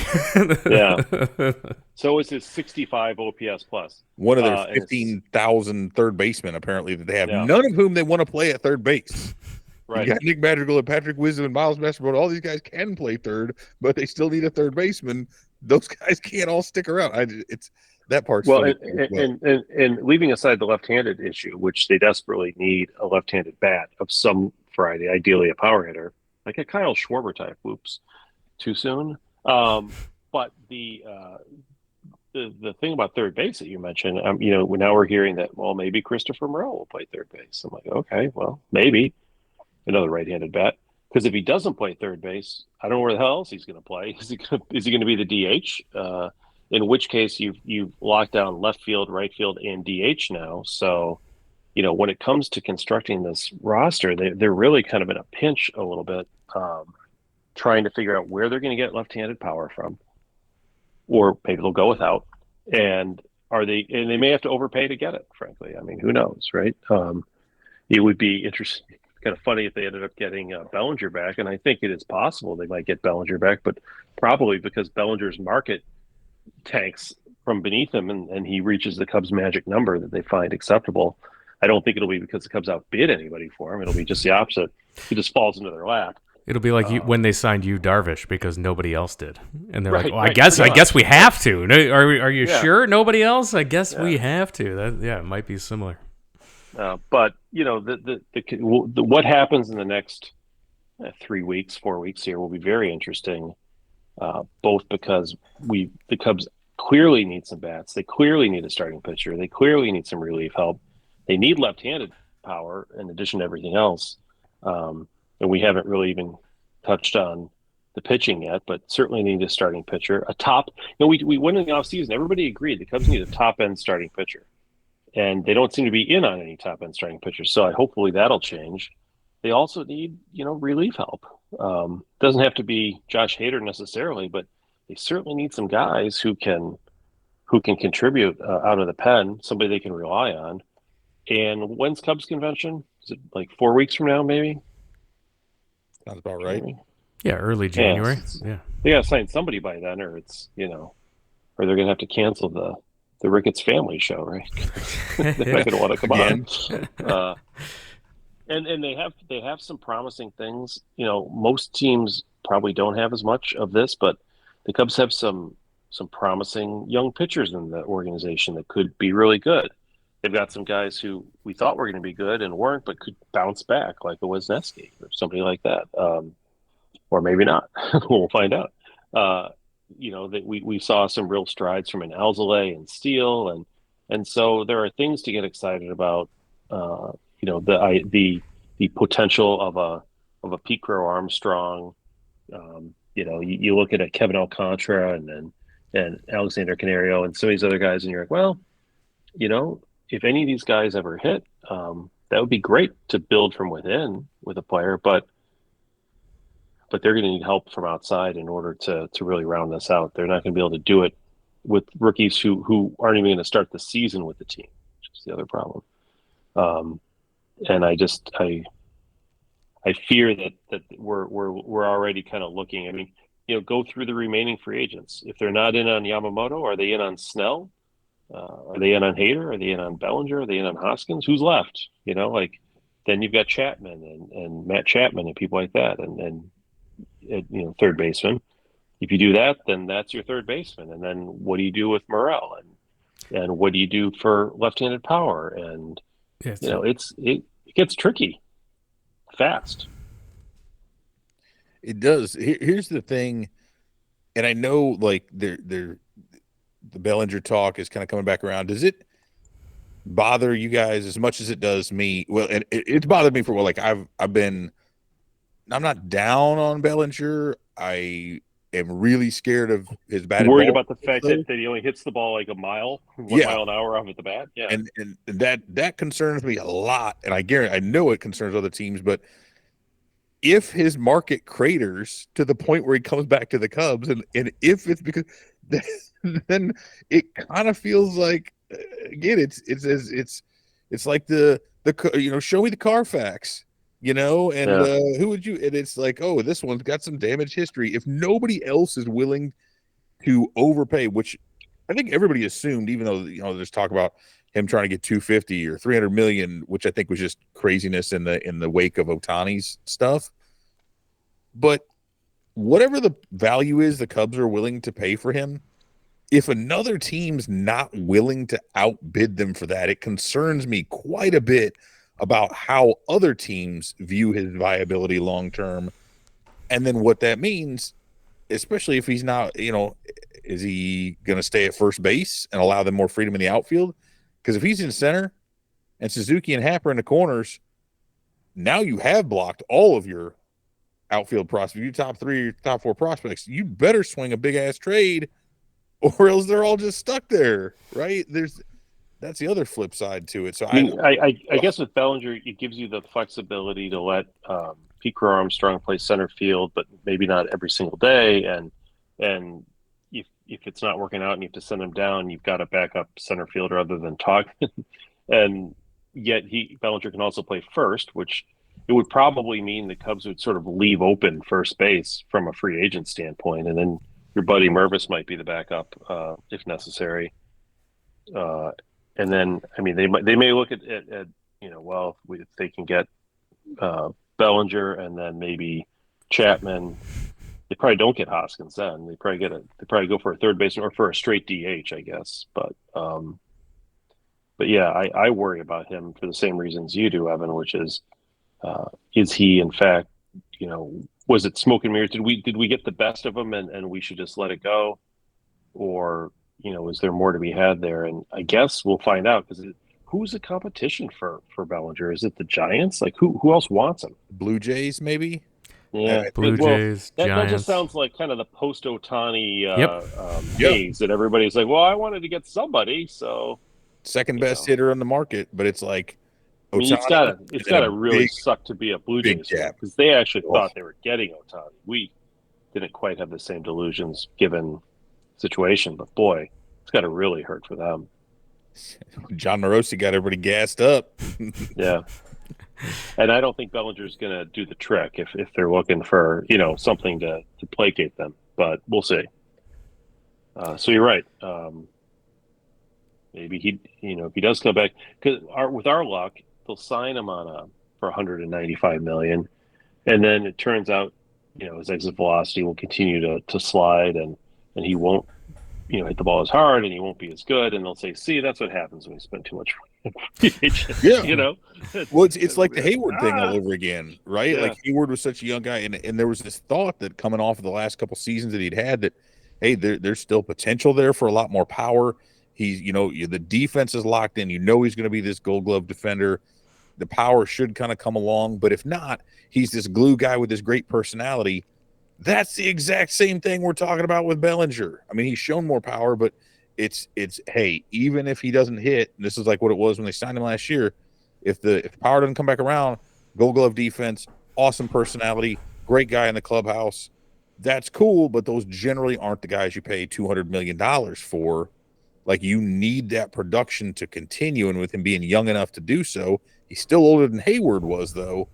Yeah. So is his 65 OPS plus. One of their 15,000 third basemen, apparently, that they have, none of whom they want to play at third base. Right. You got Nick Madrigal and Patrick Wisdom and Miles Masterbone. All these guys can play third, but they still need a third baseman. Those guys can't all stick around. That part's funny. And leaving aside the left-handed issue, which they desperately need a left-handed bat of some variety, ideally a power hitter, like a Kyle Schwarber type. Oops, too soon. But the thing about third base that you mentioned, now we're hearing that, well, maybe Christopher Morel will play third base. I'm like, okay, well, maybe another right-handed bat. Because if he doesn't play third base, I don't know where the hell else he's going to play. Is he going to be the DH? In which case you've locked down left field, right field, and DH now. So, when it comes to constructing this roster, they're really kind of in a pinch a little bit, trying to figure out where they're going to get left-handed power from, or maybe they'll go without. And they may have to overpay to get it. Frankly, I mean, who knows, right? It would be interesting. Kind of funny if they ended up getting Bellinger back, and I think it is possible they might get Bellinger back, but probably because Bellinger's market tanks from beneath him and he reaches the Cubs' magic number that they find acceptable. I don't think it'll be because the Cubs outbid anybody for him. It'll be just the opposite. He just falls into their lap. It'll be like when they signed Yu Darvish because nobody else did, and they're like, "Well, right, I guess we have to." Are you sure nobody else? I guess we have to. It might be similar. But what happens in the next 3 weeks, 4 weeks here will be very interesting. Both because the Cubs clearly need some bats. They clearly need a starting pitcher. They clearly need some relief help. They need left-handed power in addition to everything else. And we haven't really even touched on the pitching yet, but certainly need a starting pitcher. We went in the offseason. Everybody agreed the Cubs need a top-end starting pitcher. And they don't seem to be in on any top-end starting pitchers. So hopefully that'll change. They also need, relief help. Doesn't have to be Josh Hader necessarily, but they certainly need some guys who can contribute out of the pen, somebody they can rely on. And when's Cubs convention? Is it like 4 weeks from now, maybe? Sounds about right. Yeah, early January. Yeah. They got to sign somebody by then, or it's, or they're going to have to cancel the Ricketts family show, right? They're not going to want to come on. And they have some promising things. Most teams probably don't have as much of this, but the Cubs have some promising young pitchers in the organization that could be really good. They've got some guys who we thought were going to be good and weren't, but could bounce back, like a Wisniewski or somebody like that, or maybe not. We'll find out. That we saw some real strides from an Alzolay and Steele, and so there are things to get excited about. The potential of a Pete Crow Armstrong. You look at a Kevin Alcantara and Alexander Canario and some of these other guys, and you're like, well, if any of these guys ever hit, that would be great to build from within with a player, but they're going to need help from outside in order to really round this out. They're not going to be able to do it with rookies who aren't even going to start the season with the team, which is the other problem. And I fear that we're already kind of looking. I mean, go through the remaining free agents. If they're not in on Yamamoto, are they in on Snell? Are they in on Hader? Are they in on Bellinger? Are they in on Hoskins? Who's left? Then you've got Chapman and Matt Chapman and people like that, and third baseman. If you do that, then that's your third baseman. And then what do you do with Morel? And what do you do for left-handed power? And it gets tricky fast. It does. Here's the thing, and I know like the Bellinger talk is kind of coming back around. Does it bother you guys as much as it does me? Well, and it's bothered me for I'm not down on Bellinger. I am really scared of his batted ball. Worried about the fact that he only hits the ball like one mile an hour off at the bat. Yeah, and that concerns me a lot. And I know it concerns other teams, but if his market craters to the point where he comes back to the Cubs, and if it's because then it kind of feels like again it's like the show me the Carfax, and who would you, and it's like, oh, this one's got some damaged history. If nobody else is willing to overpay, which I think everybody assumed, even though there's talk about him trying to get 250 or 300 million, which I think was just craziness in the wake of Ohtani's stuff. But whatever the value is the Cubs are willing to pay for him, if another team's not willing to outbid them for that, it concerns me quite a bit about how other teams view his viability long term, and then what that means, especially if he's not, is he going to stay at first base and allow them more freedom in the outfield? Because if he's in center and Suzuki and Happer in the corners, now you have blocked all of your outfield prospects, your top 3, your top 4 prospects. You better swing a big ass trade, or else they're all just stuck there, right? That's the other flip side to it. So I guess with Bellinger, it gives you the flexibility to let Pete Crow Armstrong play center field, but maybe not every single day. And if it's not working out and you have to send him down, you've got a backup center fielder other than Tog. And yet Bellinger can also play first, which it would probably mean the Cubs would sort of leave open first base from a free agent standpoint, and then your buddy Mervis might be the backup if necessary. And then, they may look at if they can get Bellinger and then maybe Chapman. They probably don't get Hoskins then. They probably go for a third baseman or for a straight DH, I guess. But yeah, I worry about him for the same reasons you do, Evan, which is he in fact, was it smoke and mirrors? Did we get the best of him and we should just let it go? Or, is there more to be had there? And I guess we'll find out, because who's the competition for Bellinger? Is it the Giants? Like who else wants him? Blue Jays, maybe? Yeah, Blue Jays, Giants. That just sounds like kind of the post-Ohtani days that everybody's like, well, I wanted to get somebody, so second best hitter on the market, but it's like Ohtani, it's gotta really suck to be a Blue Jays fan, because they actually thought they were getting Ohtani. We didn't quite have the same delusions given situation, but boy, it's gotta really hurt for them. John Morosi got everybody gassed up. Yeah. And I don't think Bellinger's going to do the trick if they're looking for, something to placate them. But we'll see. So you're right. Maybe if he does come back, because with our luck, they'll sign him for $195 million, and then it turns out, his exit velocity will continue to slide, and he won't, hit the ball as hard, and he won't be as good, and they'll say, "See, that's what happens when you spend too much." Yeah, Well, it's like the Hayward thing all over again, right? Yeah. Like Hayward was such a young guy, and there was this thought that coming off of the last couple seasons that he'd had that, hey, there's still potential there for a lot more power. He's, the defense is locked in. He's going to be this Gold Glove defender. The power should kind of come along, but if not, he's this glue guy with this great personality. That's the exact same thing we're talking about with Bellinger. I mean, he's shown more power, but it's hey, even if he doesn't hit, and this is like what it was when they signed him last year, if the power doesn't come back around, Gold Glove defense, awesome personality, great guy in the clubhouse, that's cool, but those generally aren't the guys you pay $200 million for. Like, you need that production to continue, and with him being young enough to do so, he's still older than Hayward was, though.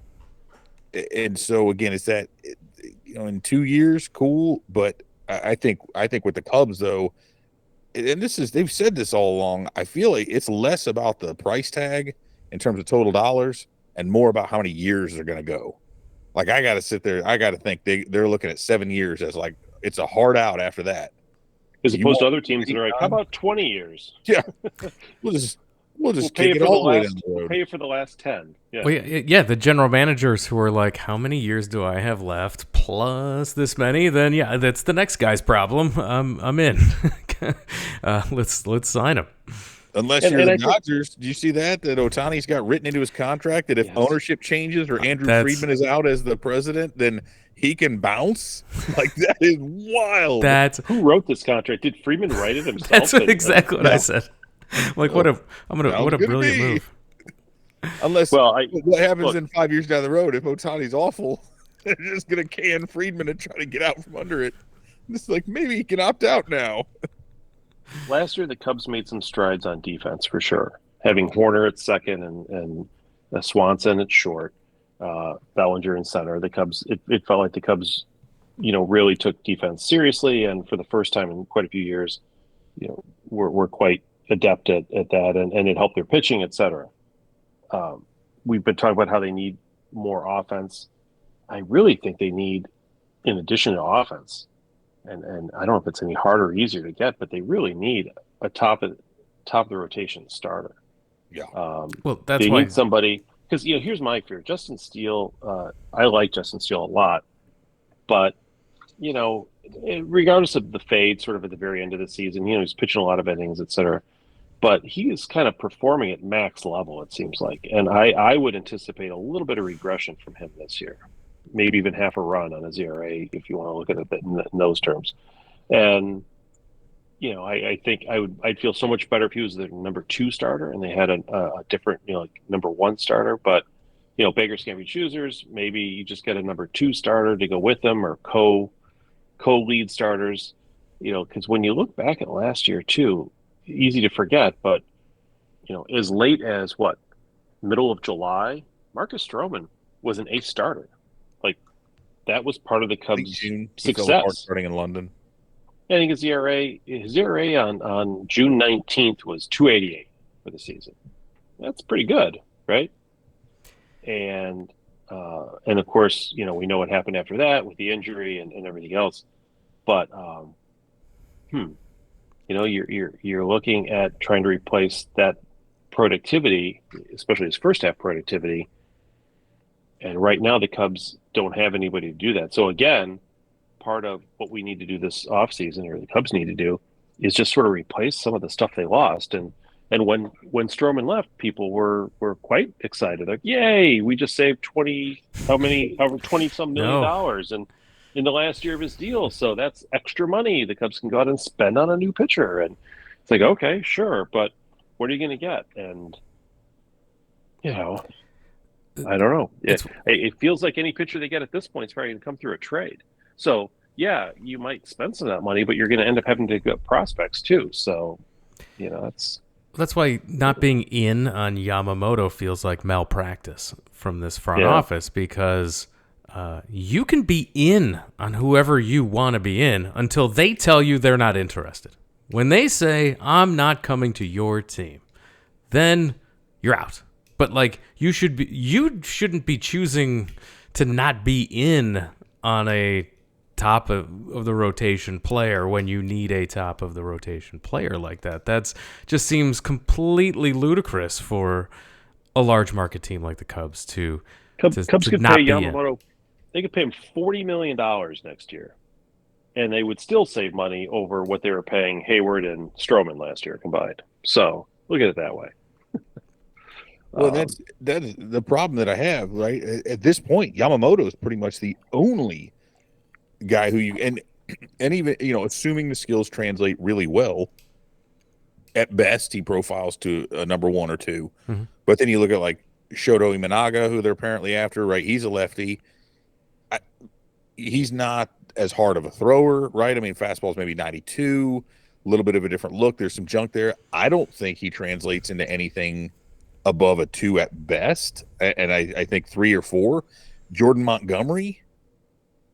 And so, again, it's that in 2 years, cool. But I think with the Cubs though, and they've said this all along. I feel like it's less about the price tag in terms of total dollars and more about how many years they're going to go. Like I got to sit there. I got to think they're looking at 7 years as like it's a hard out after that. As opposed to other teams that are like, how about 20 years? Yeah, we'll just kick it all the way down the road. We'll pay for the last 10. Yeah. Well, yeah, the general managers who are like, how many years do I have left plus this many? Then yeah, that's the next guy's problem. I'm in. Let's sign him. Unless you're the Dodgers, do you see that Ohtani's got written into his contract that if ownership changes or Andrew Friedman is out as the president, then he can bounce? Like that is wild. Who wrote this contract? Did Friedman write it himself? That's exactly what I said. Like what a brilliant move. Unless what happens in 5 years down the road if Ohtani's awful, they're just gonna can Friedman and try to get out from under it. It's like maybe he can opt out now. Last year, the Cubs made some strides on defense for sure. Having Horner at second and Swanson at short, Bellinger in center. The Cubs, it felt like the Cubs, really took defense seriously, and for the first time in quite a few years, were quite adept at that, and it helped their pitching, et cetera. We've been talking about how they need more offense. I really think they need, in addition to offense, and I don't know if it's any harder or easier to get, but they really need a top of the rotation starter. Yeah. Well, that's they why need somebody, because here's my fear. Justin Steele, I like Justin Steele a lot, but regardless of the fade, sort of at the very end of the season, he's pitching a lot of innings, et cetera. But he is kind of performing at max level, it seems like, and I would anticipate a little bit of regression from him this year. Maybe even half a run on his ERA, if you want to look at it in those terms. And, I think I'd feel so much better if he was the number 2 starter and they had a different, like number 1 starter. But, beggars can't be choosers. Maybe you just get a number 2 starter to go with them or co-lead starters, because when you look back at last year too, easy to forget, but, as late as middle of July, Marcus Stroman was an ace starter. That was part of the Cubs' success. Starting in London, I think his ERA on June 19th was 2.88 for the season. That's pretty good, right? And of course, we know what happened after that with the injury and everything else. But you're looking at trying to replace that productivity, especially his first half productivity. And right now, the Cubs don't have anybody to do that. So again, part of what we need to do this offseason, or the Cubs need to do, is just sort of replace some of the stuff they lost. And when Stroman left, people were quite excited. Like, yay, we just saved 20-some million dollars and in the last year of his deal. So that's extra money the Cubs can go out and spend on a new pitcher. And it's like, okay, sure, but what are you going to get? And I don't know. It feels like any pitcher they get at this point is probably going to come through a trade. So, yeah, you might spend some of that money, but you're going to end up having to get prospects too. So, that's why not being in on Yamamoto feels like malpractice from this front office, because you can be in on whoever you want to be in until they tell you they're not interested. When they say, I'm not coming to your team, then you're out. But you shouldn't be choosing to not be in on a top of the rotation player when you need a top of the rotation player like that. That's just seems completely ludicrous for a large market team like the Cubs to Cubs could pay Yamamoto. They could pay him $40 million next year, and they would still save money over what they were paying Hayward and Stroman last year combined. So look at it that way. Well, that's the problem that I have, right? At this point, Yamamoto is pretty much the only guy who and even, assuming the skills translate really well, at best, he profiles to a number 1 or 2. Mm-hmm. But then you look at Shoto Imanaga, who they're apparently after, right? He's a lefty. He's not as hard of a thrower, right? I mean, fastball's maybe 92, a little bit of a different look. There's some junk there. I don't think he translates into anything above a 2 at best, and I think 3 or 4. Jordan Montgomery,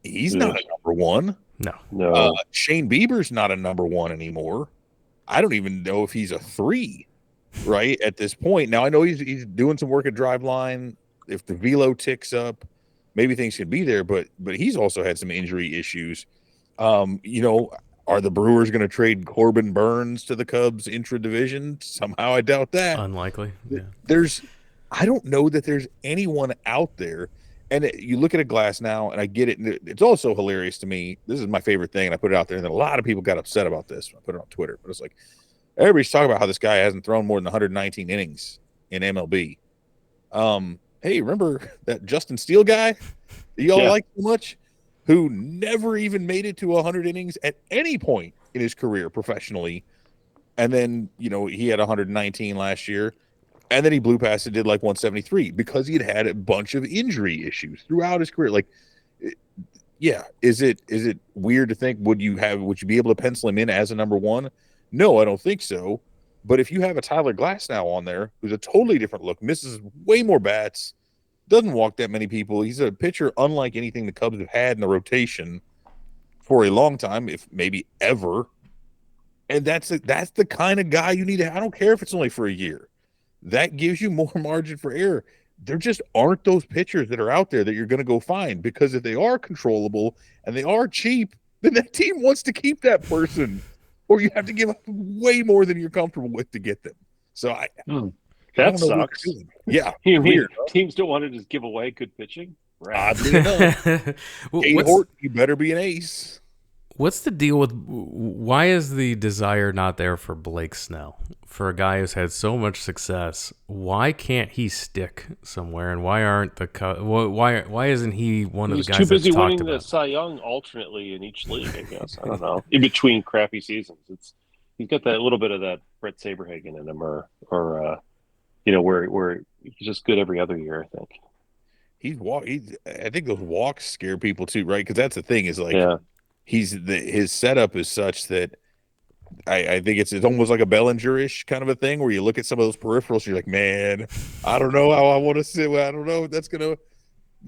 He's not a number one. No. Shane Bieber's not a number one anymore. I don't even know if he's a 3, right, at this point. Now, I know he's doing some work at Driveline. If the velo ticks up, maybe things can be there, but he's also had some injury issues. Are the Brewers going to trade Corbin Burns to the Cubs intra-division? Somehow I doubt that. Unlikely. Yeah. I don't know that there's anyone out there. And you look at a glass now, and I get it. And it's also hilarious to me. This is my favorite thing, and I put it out there, and then a lot of people got upset about this. I put it on Twitter, but it's like everybody's talking about how this guy hasn't thrown more than 119 innings in MLB. Hey, remember that Justin Steele guy that y'all like so much, who never even made it to 100 innings at any point in his career professionally, and then he had 119 last year. And then he blew past it, did like 173 because he had a bunch of injury issues throughout his career. Like, yeah, is it weird to think would you be able to pencil him in as a number one? No, I don't think so. But if you have a Tyler Glasnow on there, who's a totally different look, misses way more bats, doesn't walk that many people. He's a pitcher unlike anything the Cubs have had in the rotation for a long time, if maybe ever. And that's the kind of guy you need to. I don't care if it's only for a year. That gives you more margin for error. There just aren't those pitchers that are out there that you're going to go find, because if they are controllable and they are cheap, then that team wants to keep that person, or you have to give up way more than you're comfortable with to get them. So that sucks. Yeah, you mean weird, huh? Teams don't want to just give away good pitching? Right. Oddly enough, Horton, you better be an ace. What's the deal with why is the desire not there for Blake Snell? For a guy who's had so much success, why can't he stick somewhere? And why aren't why isn't he one of the guys He's too busy that's winning talked about? the Cy Young alternately in each league, I guess. I don't know. In between crappy seasons, he's got that little bit of that Brett Saberhagen in him, or where he's just good every other year, I think. I think those walks scare people too, right? Because that's the thing is like his setup is such that I think it's almost like a Bellinger-ish kind of a thing where you look at some of those peripherals and you're like, man, I don't know how I want to sit. I don't know if that's gonna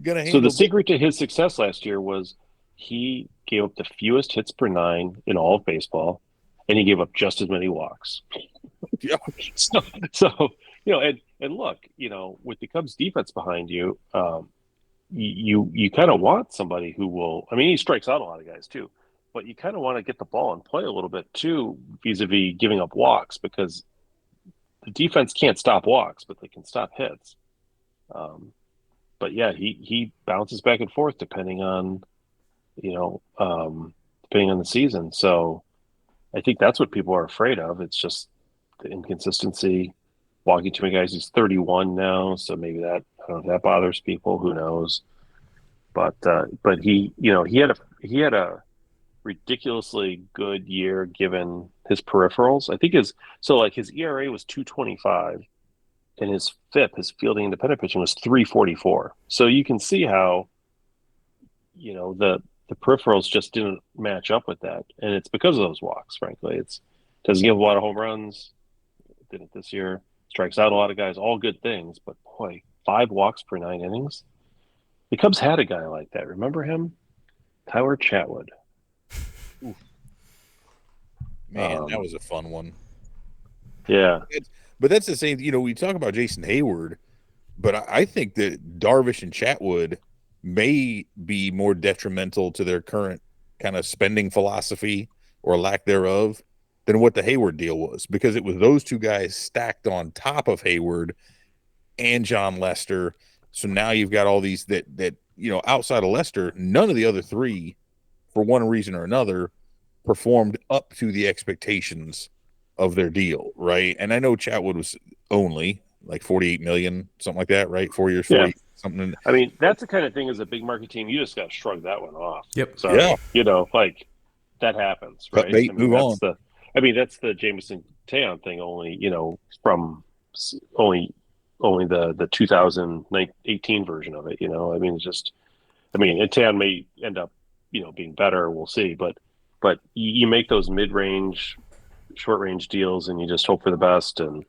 handle. So the secret to his success last year was he gave up the fewest hits per 9 in all of baseball, and he gave up just as many walks. Yeah. So and look, with the Cubs defense behind you, you kind of want somebody who will. I mean, he strikes out a lot of guys too, but you kind of want to get the ball and play a little bit too, vis-a-vis giving up walks, because the defense can't stop walks, but they can stop hits. But yeah, he bounces back and forth depending on the season. So I think that's what people are afraid of. It's just the inconsistency. Walking too many guys. He's 31 now, so maybe that that bothers people. Who knows? But he had a ridiculously good year given his peripherals. I think his ERA was 2.25, and his FIP, his fielding independent pitching, was 3.44. So you can see how the peripherals just didn't match up with that, and it's because of those walks. Frankly, it doesn't give a lot of home runs. It didn't this year. Strikes out a lot of guys, all good things, but boy, 5 walks per 9 innings. The Cubs had a guy like that. Remember him? Tyler Chatwood. Man, that was a fun one. Yeah. But that's the same, we talk about Jason Hayward, but I think that Darvish and Chatwood may be more detrimental to their current kind of spending philosophy or lack thereof than what the Hayward deal was, because it was those two guys stacked on top of Hayward and John Lester. So now you've got all these that outside of Lester, none of the other three, for one reason or another, performed up to the expectations of their deal, right? And I know Chatwood was only like 48 million, something like that, right? 4 years, 40 something. I mean, that's the kind of thing as a big market team, you just got to shrug that one off. Yep. So, that happens, right? Move on. That's the Jameson Taillon thing, only, from only the 2018 version of it, and Taillon may end up, being better. We'll see. But you make those mid-range, short-range deals, and you just hope for the best. And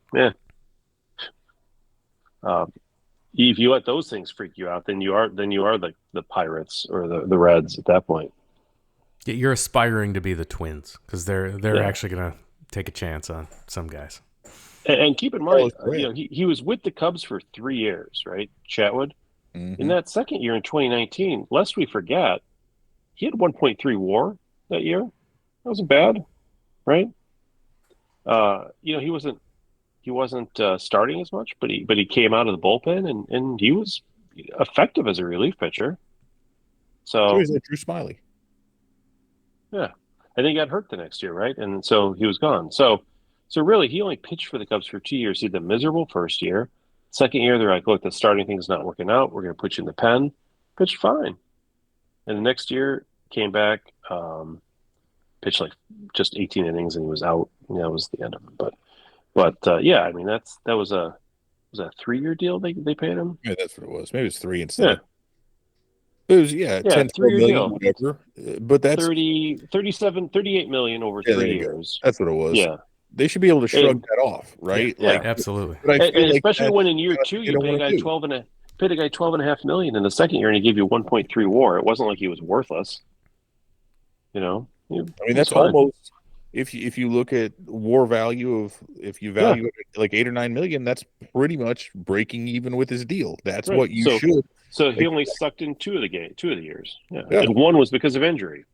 if you let those things freak you out, then you are the Pirates or the Reds at that point. You're aspiring to be the Twins because they're actually going to take a chance on some guys. And keep in mind, he was with the Cubs for 3 years, right? Chatwood. Mm-hmm. In that second year in 2019, lest we forget, he had 1.3 WAR that year. That wasn't bad, right? He wasn't starting as much, but he came out of the bullpen and he was effective as a relief pitcher. So he's a Drew Smiley. Yeah, and he got hurt the next year, right? And so he was gone. So really, he only pitched for the Cubs for 2 years. He had the miserable first year. Second year, they're like, look, the starting thing's not working out. We're going to put you in the pen. Pitched fine. And the next year, came back, pitched like just 18 innings, and he was out. And that was the end of him. But yeah, I mean, that was a 3-year deal they paid him? Yeah, that's what it was. Maybe it's 3 instead. Yeah. It was 10, 3-year million, deal. Whatever. But that's 38 million over 3 years. That's what it was. Yeah. They should be able to shrug that off, right? Yeah, like absolutely. But I feel especially when in year 2 you paid a guy $12.5 million in the second year and he gave you 1.3 WAR. It wasn't like he was worthless. I mean, that's almost if you look at WAR value if you value it at like 8 or 9 million, that's pretty much breaking even with his deal. That's right. What you should. So he only sucked in 2 of the years. Yeah. And one was because of injury.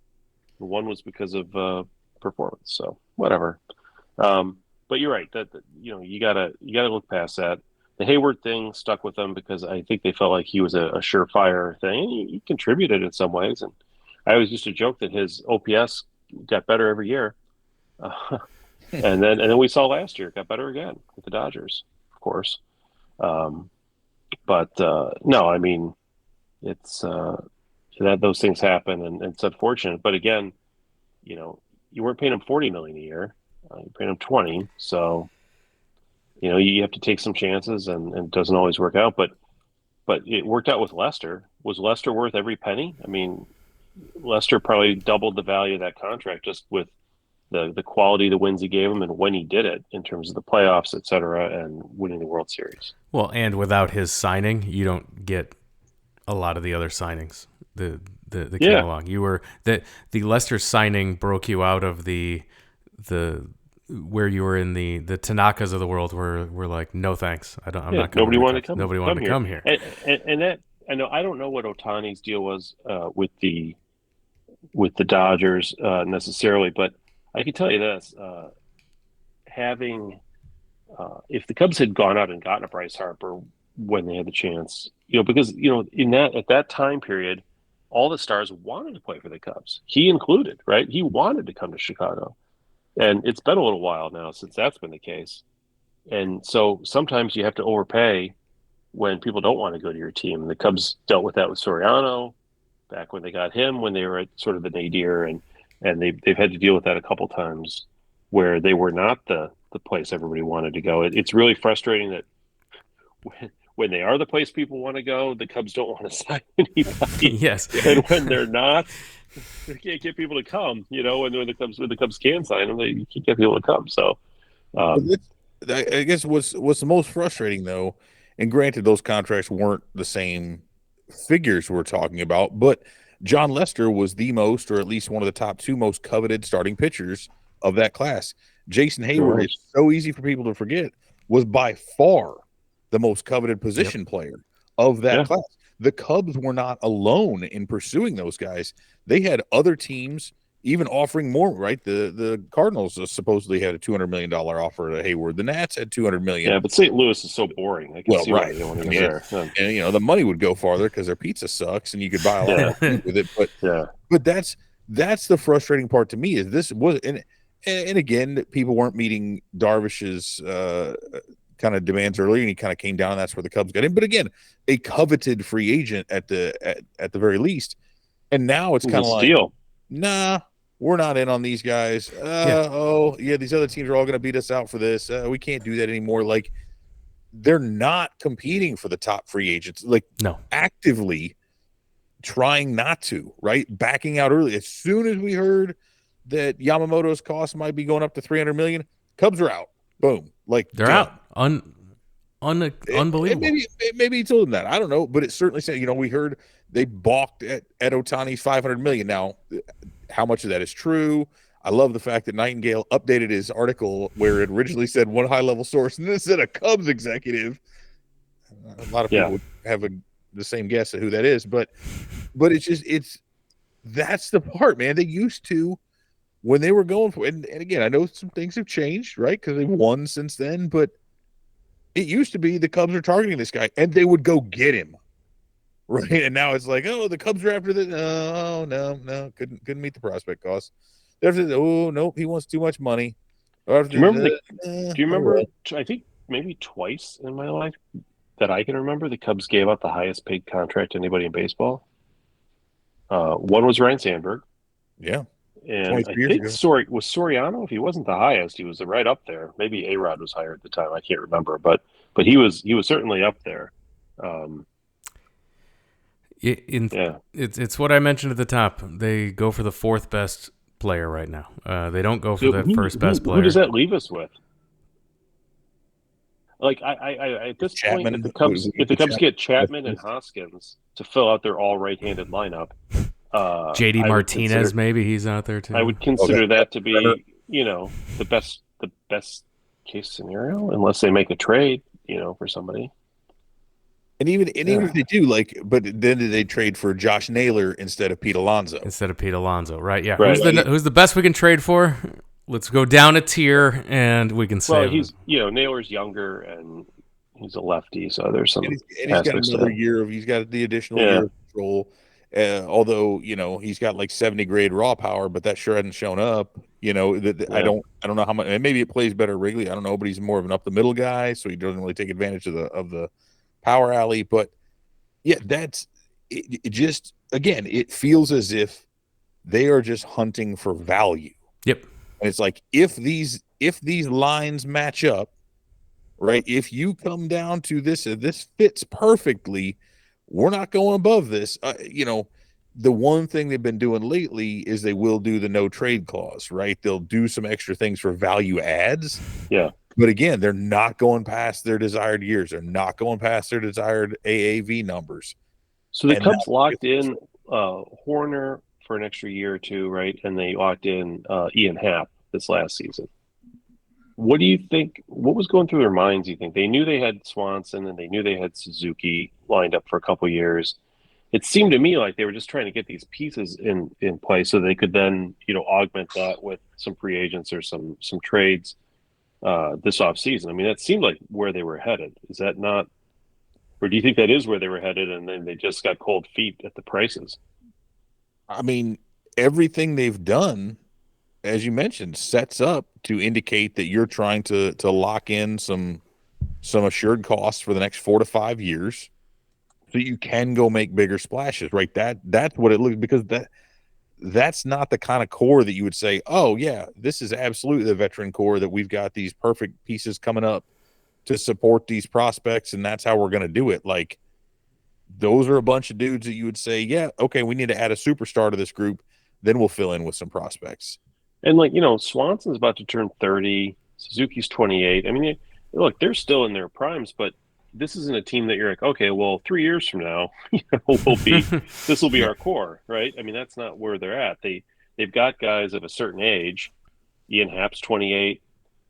One was because of performance. So whatever. But you're right that you gotta look past that. The Hayward thing stuck with them because I think they felt like he was a surefire thing. He contributed in some ways, and I always used to joke that his OPS got better every year. And then we saw last year it got better again with the Dodgers, of course. But no, I mean it's that those things happen and it's unfortunate. But again, you weren't paying him $40 million a year. You're paying him 20, so you have to take some chances, and it doesn't always work out. But it worked out with Lester. Was Lester worth every penny? I mean, Lester probably doubled the value of that contract just with the quality of the wins he gave him and when he did it in terms of the playoffs, et cetera, and winning the World Series. Well, and without his signing, you don't get a lot of the other signings that came along. You were the Lester signing broke you out of the where you were in the Tanakas of the world were like, no thanks. I'm not coming. Nobody wanted to come here. And that I don't know what Ohtani's deal was with the Dodgers necessarily, but I can tell you this: if the Cubs had gone out and gotten a Bryce Harper when they had the chance, because at that time period, all the stars wanted to play for the Cubs, he included, right? He wanted to come to Chicago. And it's been a little while now since that's been the case. And so sometimes you have to overpay when people don't want to go to your team. And the Cubs dealt with that with Soriano back when they got him, when they were at sort of the nadir. And they've had to deal with that a couple times where they were not the place everybody wanted to go. It's really frustrating that when they are the place people want to go, the Cubs don't want to sign anybody. Yes. And when they're not, they can't get people to come, when the Cubs can sign them, they can't get people to come. So, I guess what's the most frustrating though, and granted those contracts weren't the same figures we're talking about, but John Lester was the most, or at least one of the top 2 most coveted starting pitchers of that class. Jason Hayward, it's so easy for people to forget, was by far the most coveted position player of that class. The Cubs were not alone in pursuing those guys. They had other teams even offering more, right? The Cardinals supposedly had a $200 million offer to Hayward. The Nats had $200 million. Yeah, but St. Louis is so boring. I can see why they want to go there. And the money would go farther because their pizza sucks and you could buy a lot of food with it. But that's the frustrating part to me is this was and again, people weren't meeting Darvish's kind of demands earlier, and he kind of came down. And that's where the Cubs got in. But again, a coveted free agent at the very least. And now it's kind of like, nah, we're not in on these guys. These other teams are all going to beat us out for this. We can't do that anymore. Like, they're not competing for the top free agents. Like, no, actively trying not to, right? Backing out early. As soon as we heard that Yamamoto's cost might be going up to $300 million, Cubs are out. Boom. Like, they're out. unbelievable. Maybe he told him that. I don't know, but it certainly said. We heard they balked at Ohtani's $500 million. Now, how much of that is true? I love the fact that Nightingale updated his article where it originally said one high-level source, and then it said a Cubs executive. A lot of people would have the same guess at who that is, but that's the part, man. They used to, when they were going for, and again, I know some things have changed, right? Because they've won since then, but it used to be the Cubs are targeting this guy, and they would go get him, right? And now it's like, oh, the Cubs are after this. Oh, no, couldn't meet the prospect cost. Oh, nope, he wants too much money. Do you remember? I think maybe twice in my life that I can remember, the Cubs gave out the highest paid contract to anybody in baseball. One was Ryan Sandberg. Yeah. And I think was Soriano. If he wasn't the highest, he was right up there. Maybe A-Rod was higher at the time. I can't remember, but he was certainly up there. It's what I mentioned at the top. They go for the fourth best player right now. They don't go for the first best player. Who does that leave us with? Like I at this point, if the Cubs get Chapman and Hoskins to fill out their all right-handed lineup, JD Martinez, maybe he's out there too. I would consider that to be, the best case scenario, unless they make a trade, for somebody. And even if they do, but then they trade for Josh Naylor instead of Pete Alonso. Right? Yeah. Right. Who's the best we can trade for? Let's go down a tier, and we can save. Well, he's Naylor's younger, and he's a lefty, so there's some. And he's got another year he's got the additional year of control. Although he's got like 70 grade raw power, but that sure hasn't shown up. I don't know how much. And maybe it plays better Wrigley. I don't know, but he's more of an up the middle guy, so he doesn't really take advantage of the power alley. But yeah, that's it. Just again, it feels as if they are just hunting for value. Yep. And it's like if these lines match up, right? If you come down to this fits perfectly. We're not going above this. The one thing they've been doing lately is they will do the no trade clause, right? They'll do some extra things for value adds. Yeah. But again, they're not going past their desired years. They're not going past their desired AAV numbers. So the Cubs locked in Horner for an extra year or two, right? And they locked in Ian Happ this last season. What do you think? What was going through their minds? You think they knew they had Swanson and they knew they had Suzuki lined up for a couple of years? It seemed to me like they were just trying to get these pieces in place so they could then augment that with some free agents or some trades this offseason. I mean, that seemed like where they were headed. Is that not? Or do you think that is where they were headed and then they just got cold feet at the prices? I mean, everything they've done, as you mentioned, sets up to indicate that you're trying to lock in some assured costs for the next 4 to 5 years so you can go make bigger splashes, right? That's what it looks, because that's not the kind of core that you would say, oh yeah, this is absolutely the veteran core that we've got these perfect pieces coming up to support these prospects, and that's how we're going to do it. Like, those are a bunch of dudes that you would say, yeah, okay, we need to add a superstar to this group, then we'll fill in with some prospects. And Swanson's about to turn 30. Suzuki's 28. I mean, look, they're still in their primes, but this isn't a team that you're like, okay, well, 3 years from now, this will be our core, right? I mean, that's not where they're at. They've got guys of a certain age. Ian Happ's 28.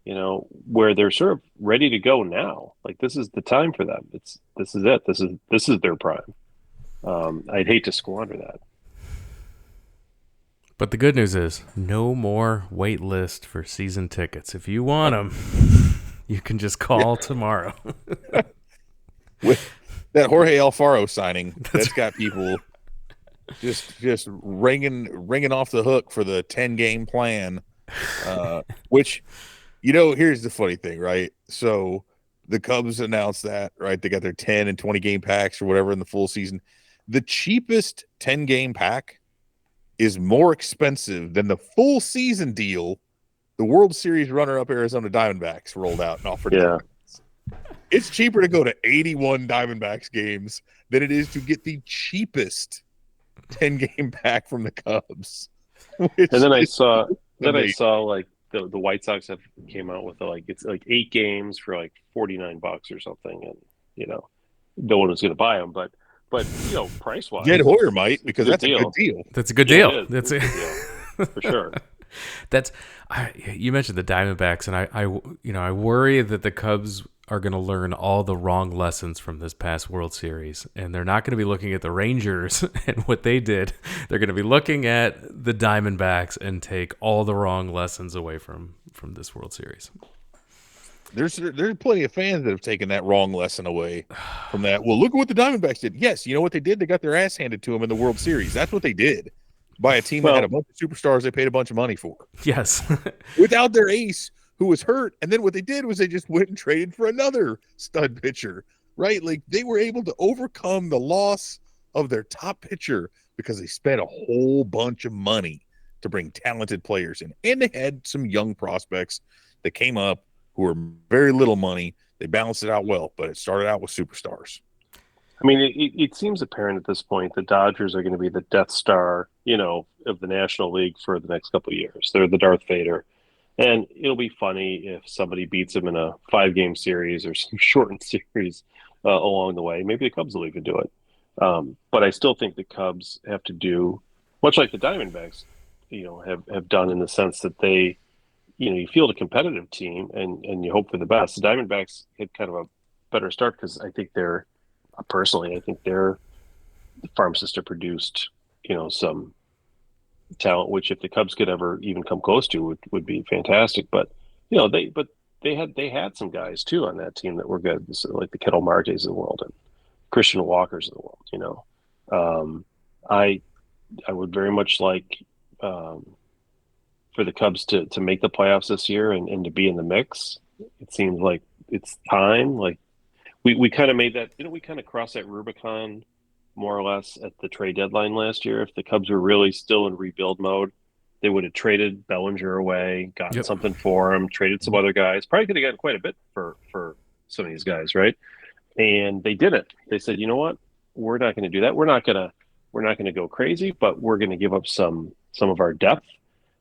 Where they're sort of ready to go now. Like, this is the time for them. This is it. This is their prime. I'd hate to squander that. But the good news is no more wait list for season tickets. If you want them, you can just call tomorrow. With that Jorge Alfaro signing, that's got people just ringing off the hook for the 10-game plan, which, here's the funny thing, right? So the Cubs announced that, right? They got their 10 and 20-game packs or whatever in the full season. The cheapest 10-game pack is more expensive than the full season deal the World Series runner-up Arizona Diamondbacks rolled out and offered. Yeah. It's cheaper to go to 81 Diamondbacks games than it is to get the cheapest 10-game pack from the Cubs. And then I saw like the White Sox have came out with it's like 8 games for like $49 or something, and no one was going to buy them, but price wise, Jed Hoyer might, because good that's a good deal. That's a good Yeah, deal. it is. That's It's a good deal for sure. You mentioned the Diamondbacks, and I worry that the Cubs are going to learn all the wrong lessons from this past World Series, and they're not going to be looking at the Rangers and what they did. They're going to be looking at the Diamondbacks and take all the wrong lessons away from this World Series. There's plenty of fans that have taken that wrong lesson away from that. Well, look at what the Diamondbacks did. Yes, you know what they did? They got their ass handed to them in the World Series. That's what they did, by a team that had a bunch of superstars they paid a bunch of money for. Yes. Without their ace, who was hurt. And then what they did was they just went and traded for another stud pitcher, right? Like, they were able to overcome the loss of their top pitcher because they spent a whole bunch of money to bring talented players in. And they had some young prospects that came up who were very little money. They balanced it out well, but it started out with superstars. I mean, it seems apparent at this point the Dodgers are going to be the Death Star, of the National League for the next couple of years. They're the Darth Vader. And it'll be funny if somebody beats them in a 5-game series or some shortened series along the way. Maybe the Cubs will even do it. But I still think the Cubs have to do, much like the Diamondbacks, have done, in the sense that they, you field a competitive team and you hope for the best. The Diamondbacks had kind of a better start because I think their farm system produced, some talent, which if the Cubs could ever even come close to would be fantastic. But they had some guys too on that team that were good, like the Kettle Martes of the world and Christian Walkers of the world. I would very much like for the Cubs to make the playoffs this year and to be in the mix. It seems like it's time. Like we kind of made that, we kind of crossed that Rubicon more or less at the trade deadline last year. If the Cubs were really still in rebuild mode, they would have traded Bellinger away, gotten something for him, traded some other guys. Probably could have gotten quite a bit for some of these guys, right? And they didn't. They said, you know what? We're not going to do that. We're not going to go crazy, but we're going to give up some of our depth,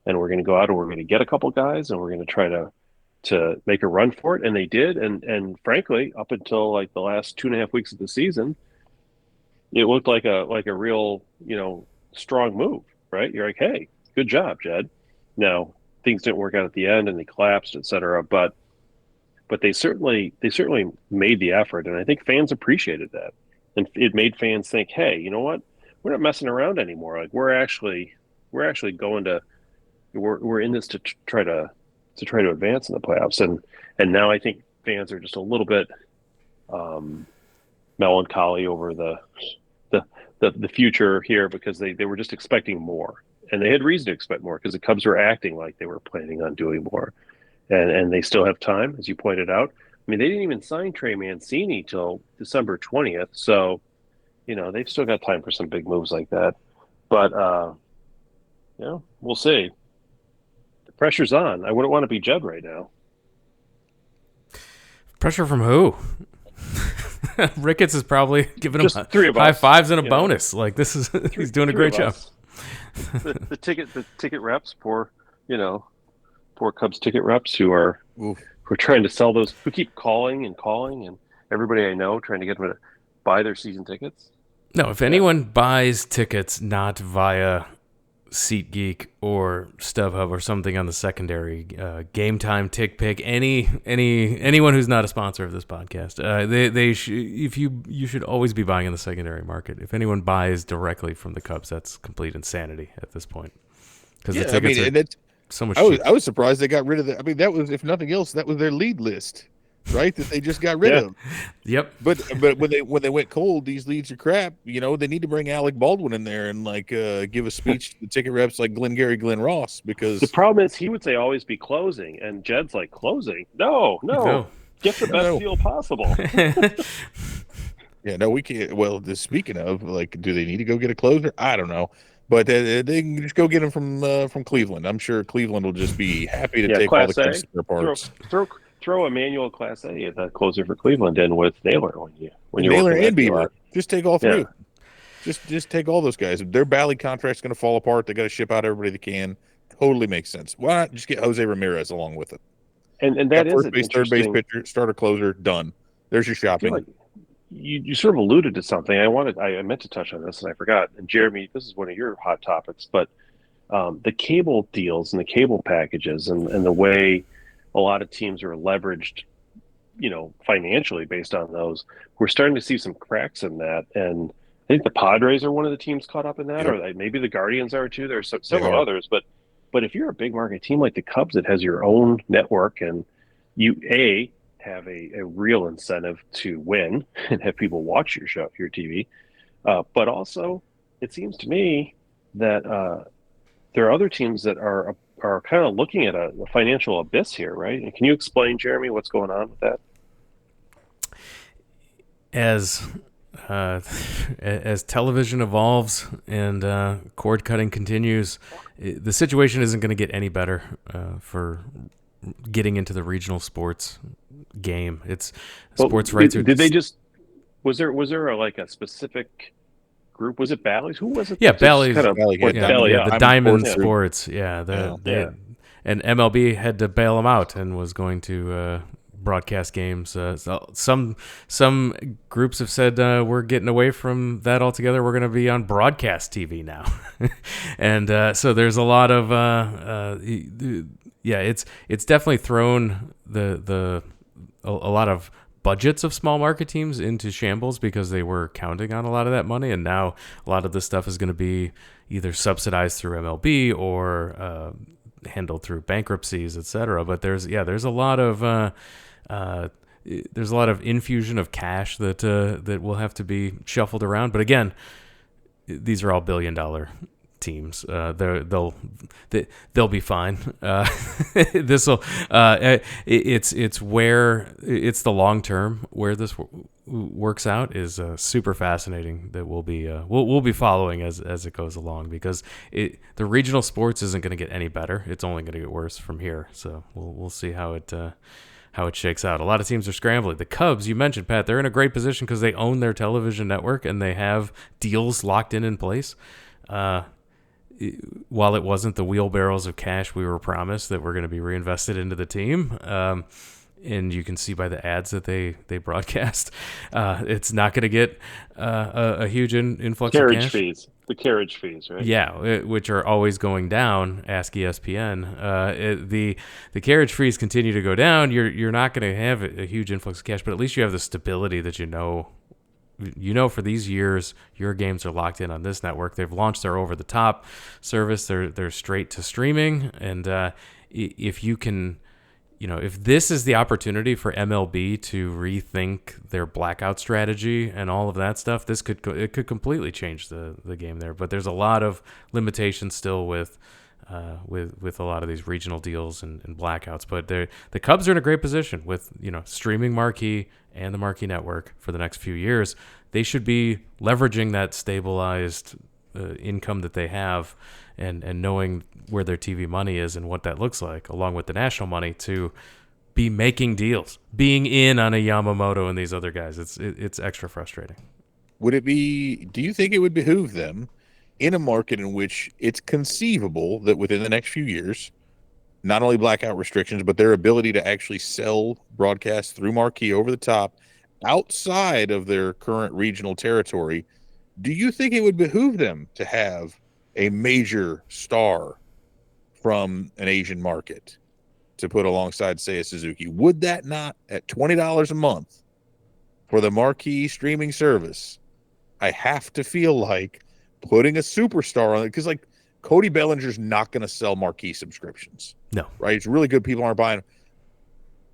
and we're going to go out and we're going to get a couple guys, and we're going to try to make a run for it. And they did. And frankly, up until like the last 2.5 weeks of the season, it looked like a real, strong move, right? You're like, hey, good job, Jed. Now, things didn't work out at the end and they collapsed, et cetera. But they certainly made the effort. And I think fans appreciated that. And it made fans think, hey, you know what? We're not messing around anymore. Like we're actually going to, we're in this to try to advance in the playoffs. And now I think fans are just a little bit melancholy over the future here, because they were just expecting more, and they had reason to expect more because the Cubs were acting like they were planning on doing more, and they still have time, as you pointed out. I mean, they didn't even sign Trey Mancini till December 20th, so they've still got time for some big moves like that. But we'll see. The pressure's on. I wouldn't want to be Jed right now. Pressure from who? Ricketts is probably giving him high fives and a bonus. Like he's doing a great job. The ticket reps, poor Cubs ticket reps who are trying to sell those, who keep calling, and everybody I know trying to get them to buy their season tickets. No, if anyone buys tickets not via SeatGeek or StubHub or something on the secondary, Game Time, TickPick, anyone who's not a sponsor of this podcast, you should always be buying in the secondary market. If anyone buys directly from the Cubs, that's complete insanity at this point. Because the tickets are so much cheaper. I was surprised they got rid of that. I mean, that was, if nothing else, that was their lead list, right? That they just got rid of. Yep. But when they went cold, these leads are crap. They need to bring Alec Baldwin in there and give a speech to the ticket reps like Glenn Ross, because the problem is he would say always be closing, and Jed's like, closing? No. Get the best deal possible. Yeah, no, we can't. Well, speaking of, do they need to go get a closer? I don't know. But they can just go get him from Cleveland. I'm sure Cleveland will just be happy to take all the customer parts. Throw Emmanuel Class A at that closer for Cleveland in with Naylor when you Naylor and Bieber. Just take all three. Yeah. Just take all those guys. Their Bally contract's going to fall apart. They got to ship out everybody they can. totally makes sense. Why not just get Jose Ramirez along with it? And that is first an base, third base interesting pitcher, starter, closer, done. There's your I feel shopping. like you sort of alluded to something. I meant to touch on this and I forgot. And Jeremy, this is one of your hot topics, but the cable deals and the cable packages and the way a lot of teams are leveraged, financially based on those, we're starting to see some cracks in that. And I think the Padres are one of the teams caught up in that, Yep. or maybe the Guardians are too. There's They several are. others, but if you're a big market team like the Cubs that has your own network and you have a real incentive to win and have people watch your TV, but also it seems to me that there are other teams that are kind of looking at a financial abyss here, right? And can you explain, Jeremy, what's going on with that? As television evolves and cord cutting continues, the situation isn't going to get any better for getting into the regional sports game. It's sports rights. Did they just was there a specific group? Was it Bally's? Who was it? Yeah, Bally's. Bally had Bally, the Diamond Sports. Yeah. And MLB had to bail them out and was going to broadcast games. So some groups have said we're getting away from that altogether. We're going to be on broadcast TV now, and so there's a lot of it's definitely thrown a lot of budgets of small market teams into shambles because they were counting on a lot of that money, and now a lot of this stuff is going to be either subsidized through MLB or handled through bankruptcies, etc. But there's a lot of infusion of cash that will have to be shuffled around. But again, these are all billion-dollar teams. They'll be fine. It's the long term where this works out is super fascinating. That we'll be following as it goes along, because the regional sports isn't going to get any better. It's only going to get worse from here. So we'll see how it shakes out. A lot of teams are scrambling. The Cubs, you mentioned, Pat, they're in a great position because they own their television network and they have deals locked in place. While it wasn't the wheelbarrows of cash we were promised that were going to be reinvested into the team, and you can see by the ads that they broadcast, it's not going to get a huge influx of cash. The carriage fees, right? Yeah, which are always going down. Ask ESPN. The carriage fees continue to go down. You're not going to have a huge influx of cash, but at least you have the stability that you know for these years your games are locked in on this network. They've launched their over-the-top service. They're straight to streaming, and if you can, if this is the opportunity for MLB to rethink their blackout strategy and all of that stuff, it could completely change the game there. But there's a lot of limitations still with a lot of these regional deals and blackouts. But the Cubs are in a great position with streaming marquee and the marquee network for the next few years. They should be leveraging that stabilized income that they have and knowing where their TV money is and what that looks like, along with the national money, to be making deals, being in on a Yamamoto and these other guys. It's extra frustrating. Do you think it would behoove them, in a market in which it's conceivable that within the next few years, not only blackout restrictions, but their ability to actually sell broadcast through marquee over the top outside of their current regional territory, do you think it would behoove them to have a major star from an Asian market to put alongside, say, a Suzuki? Would that not, at $20 a month for the marquee streaming service, I have to feel like putting a superstar on it? Because Cody Bellinger's not going to sell marquee subscriptions. No. Right? It's really good. People aren't buying.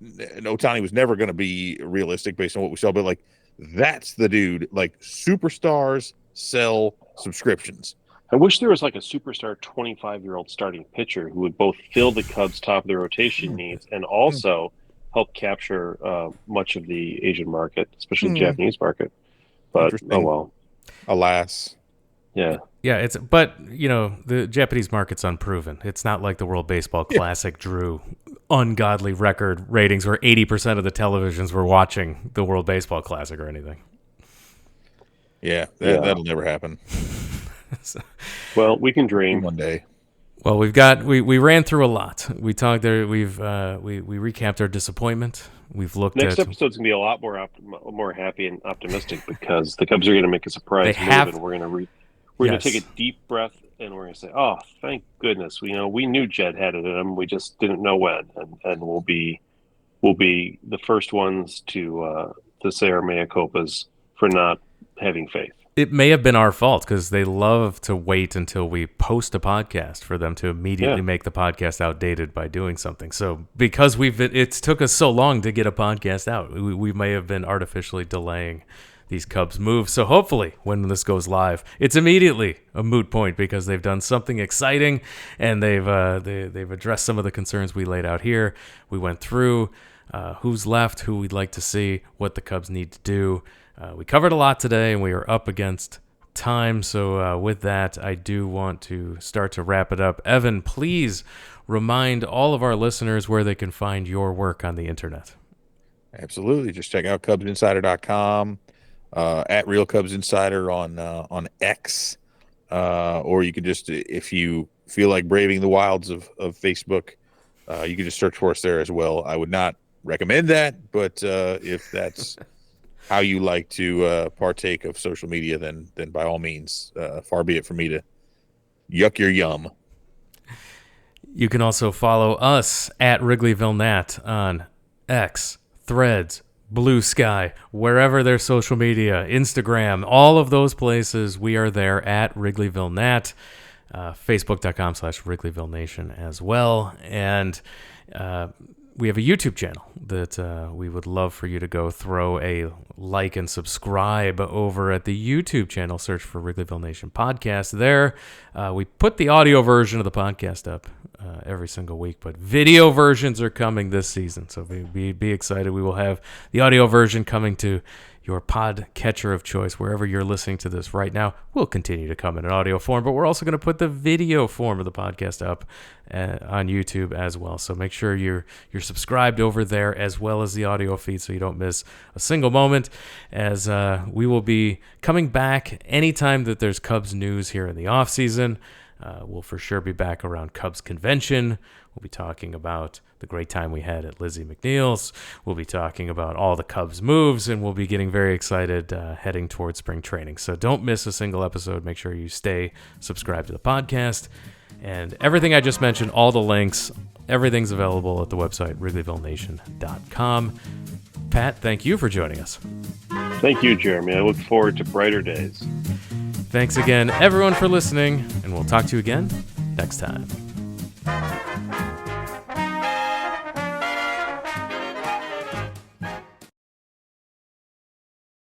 And Ohtani was never going to be realistic based on what we saw, but that's the dude. Superstars sell subscriptions. I wish there was a superstar 25-year-old starting pitcher who would both fill the Cubs' top of their rotation needs and also help capture much of the Asian market, especially the Japanese market. But oh well. Alas. Yeah. Yeah, but the Japanese market's unproven. It's not like the World Baseball Classic drew ungodly record ratings where 80% of the televisions were watching the World Baseball Classic or anything. Yeah, that'll never happen. Well, we can dream one day. Well, we ran through a lot. We talked there. We recapped our disappointment. We've looked Next at episode's gonna be a lot more happy and optimistic because the Cubs are gonna make a surprise They move, have- and we're gonna Yes. take a deep breath, and we're gonna say, "Oh, thank goodness! We knew Jed had it in him. We just didn't know when." And we'll be the first ones to say our mea culpas for not having faith. It may have been our fault because they love to wait until we post a podcast for them to immediately make the podcast outdated by doing something. So because it took us so long to get a podcast out, we may have been artificially delaying these Cubs moves. So hopefully when this goes live, it's immediately a moot point because they've done something exciting and they've addressed some of the concerns we laid out here. We went through who's left, who we'd like to see, what the Cubs need to do. We covered a lot today, and we are up against time. So with that, I do want to start to wrap it up. Evan, please remind all of our listeners where they can find your work on the internet. Absolutely. Just check out CubsInsider.com, at Real Cubs Insider on X, or you can just, if you feel like braving the wilds of Facebook, you can just search for us there as well. I would not recommend that, but if that's how you like to partake of social media, then by all means, far be it for me to yuck your yum. You can also follow us at Wrigleyville Nat on X, Threads, Blue Sky, wherever there's social media, Instagram, all of those places. We are there at Wrigleyville Nat, Facebook.com/Wrigleyville Nation as well. And we have a YouTube channel that we would love for you to go throw a like and subscribe over at the YouTube channel. Search for Wrigleyville Nation Podcast. There, we put the audio version of the podcast up every single week, but video versions are coming this season. So be excited. We will have the audio version coming to your pod catcher of choice, wherever you're listening to this right now. Will continue to come in an audio form, but we're also going to put the video form of the podcast up on YouTube as well. So make sure you're subscribed over there as well as the audio feed so you don't miss a single moment, as we will be coming back anytime that there's Cubs news here in the offseason. We'll for sure be back around Cubs convention. We'll be talking about the great time we had at Lizzie McNeil's. We'll be talking about all the Cubs moves, and we'll be getting very excited heading towards spring training. So don't miss a single episode. Make sure you stay subscribed to the podcast. And everything I just mentioned, all the links, everything's available at the website, WrigleyvilleNation.com. Pat, thank you for joining us. Thank you, Jeremy. I look forward to brighter days. Thanks again, everyone, for listening, and we'll talk to you again next time.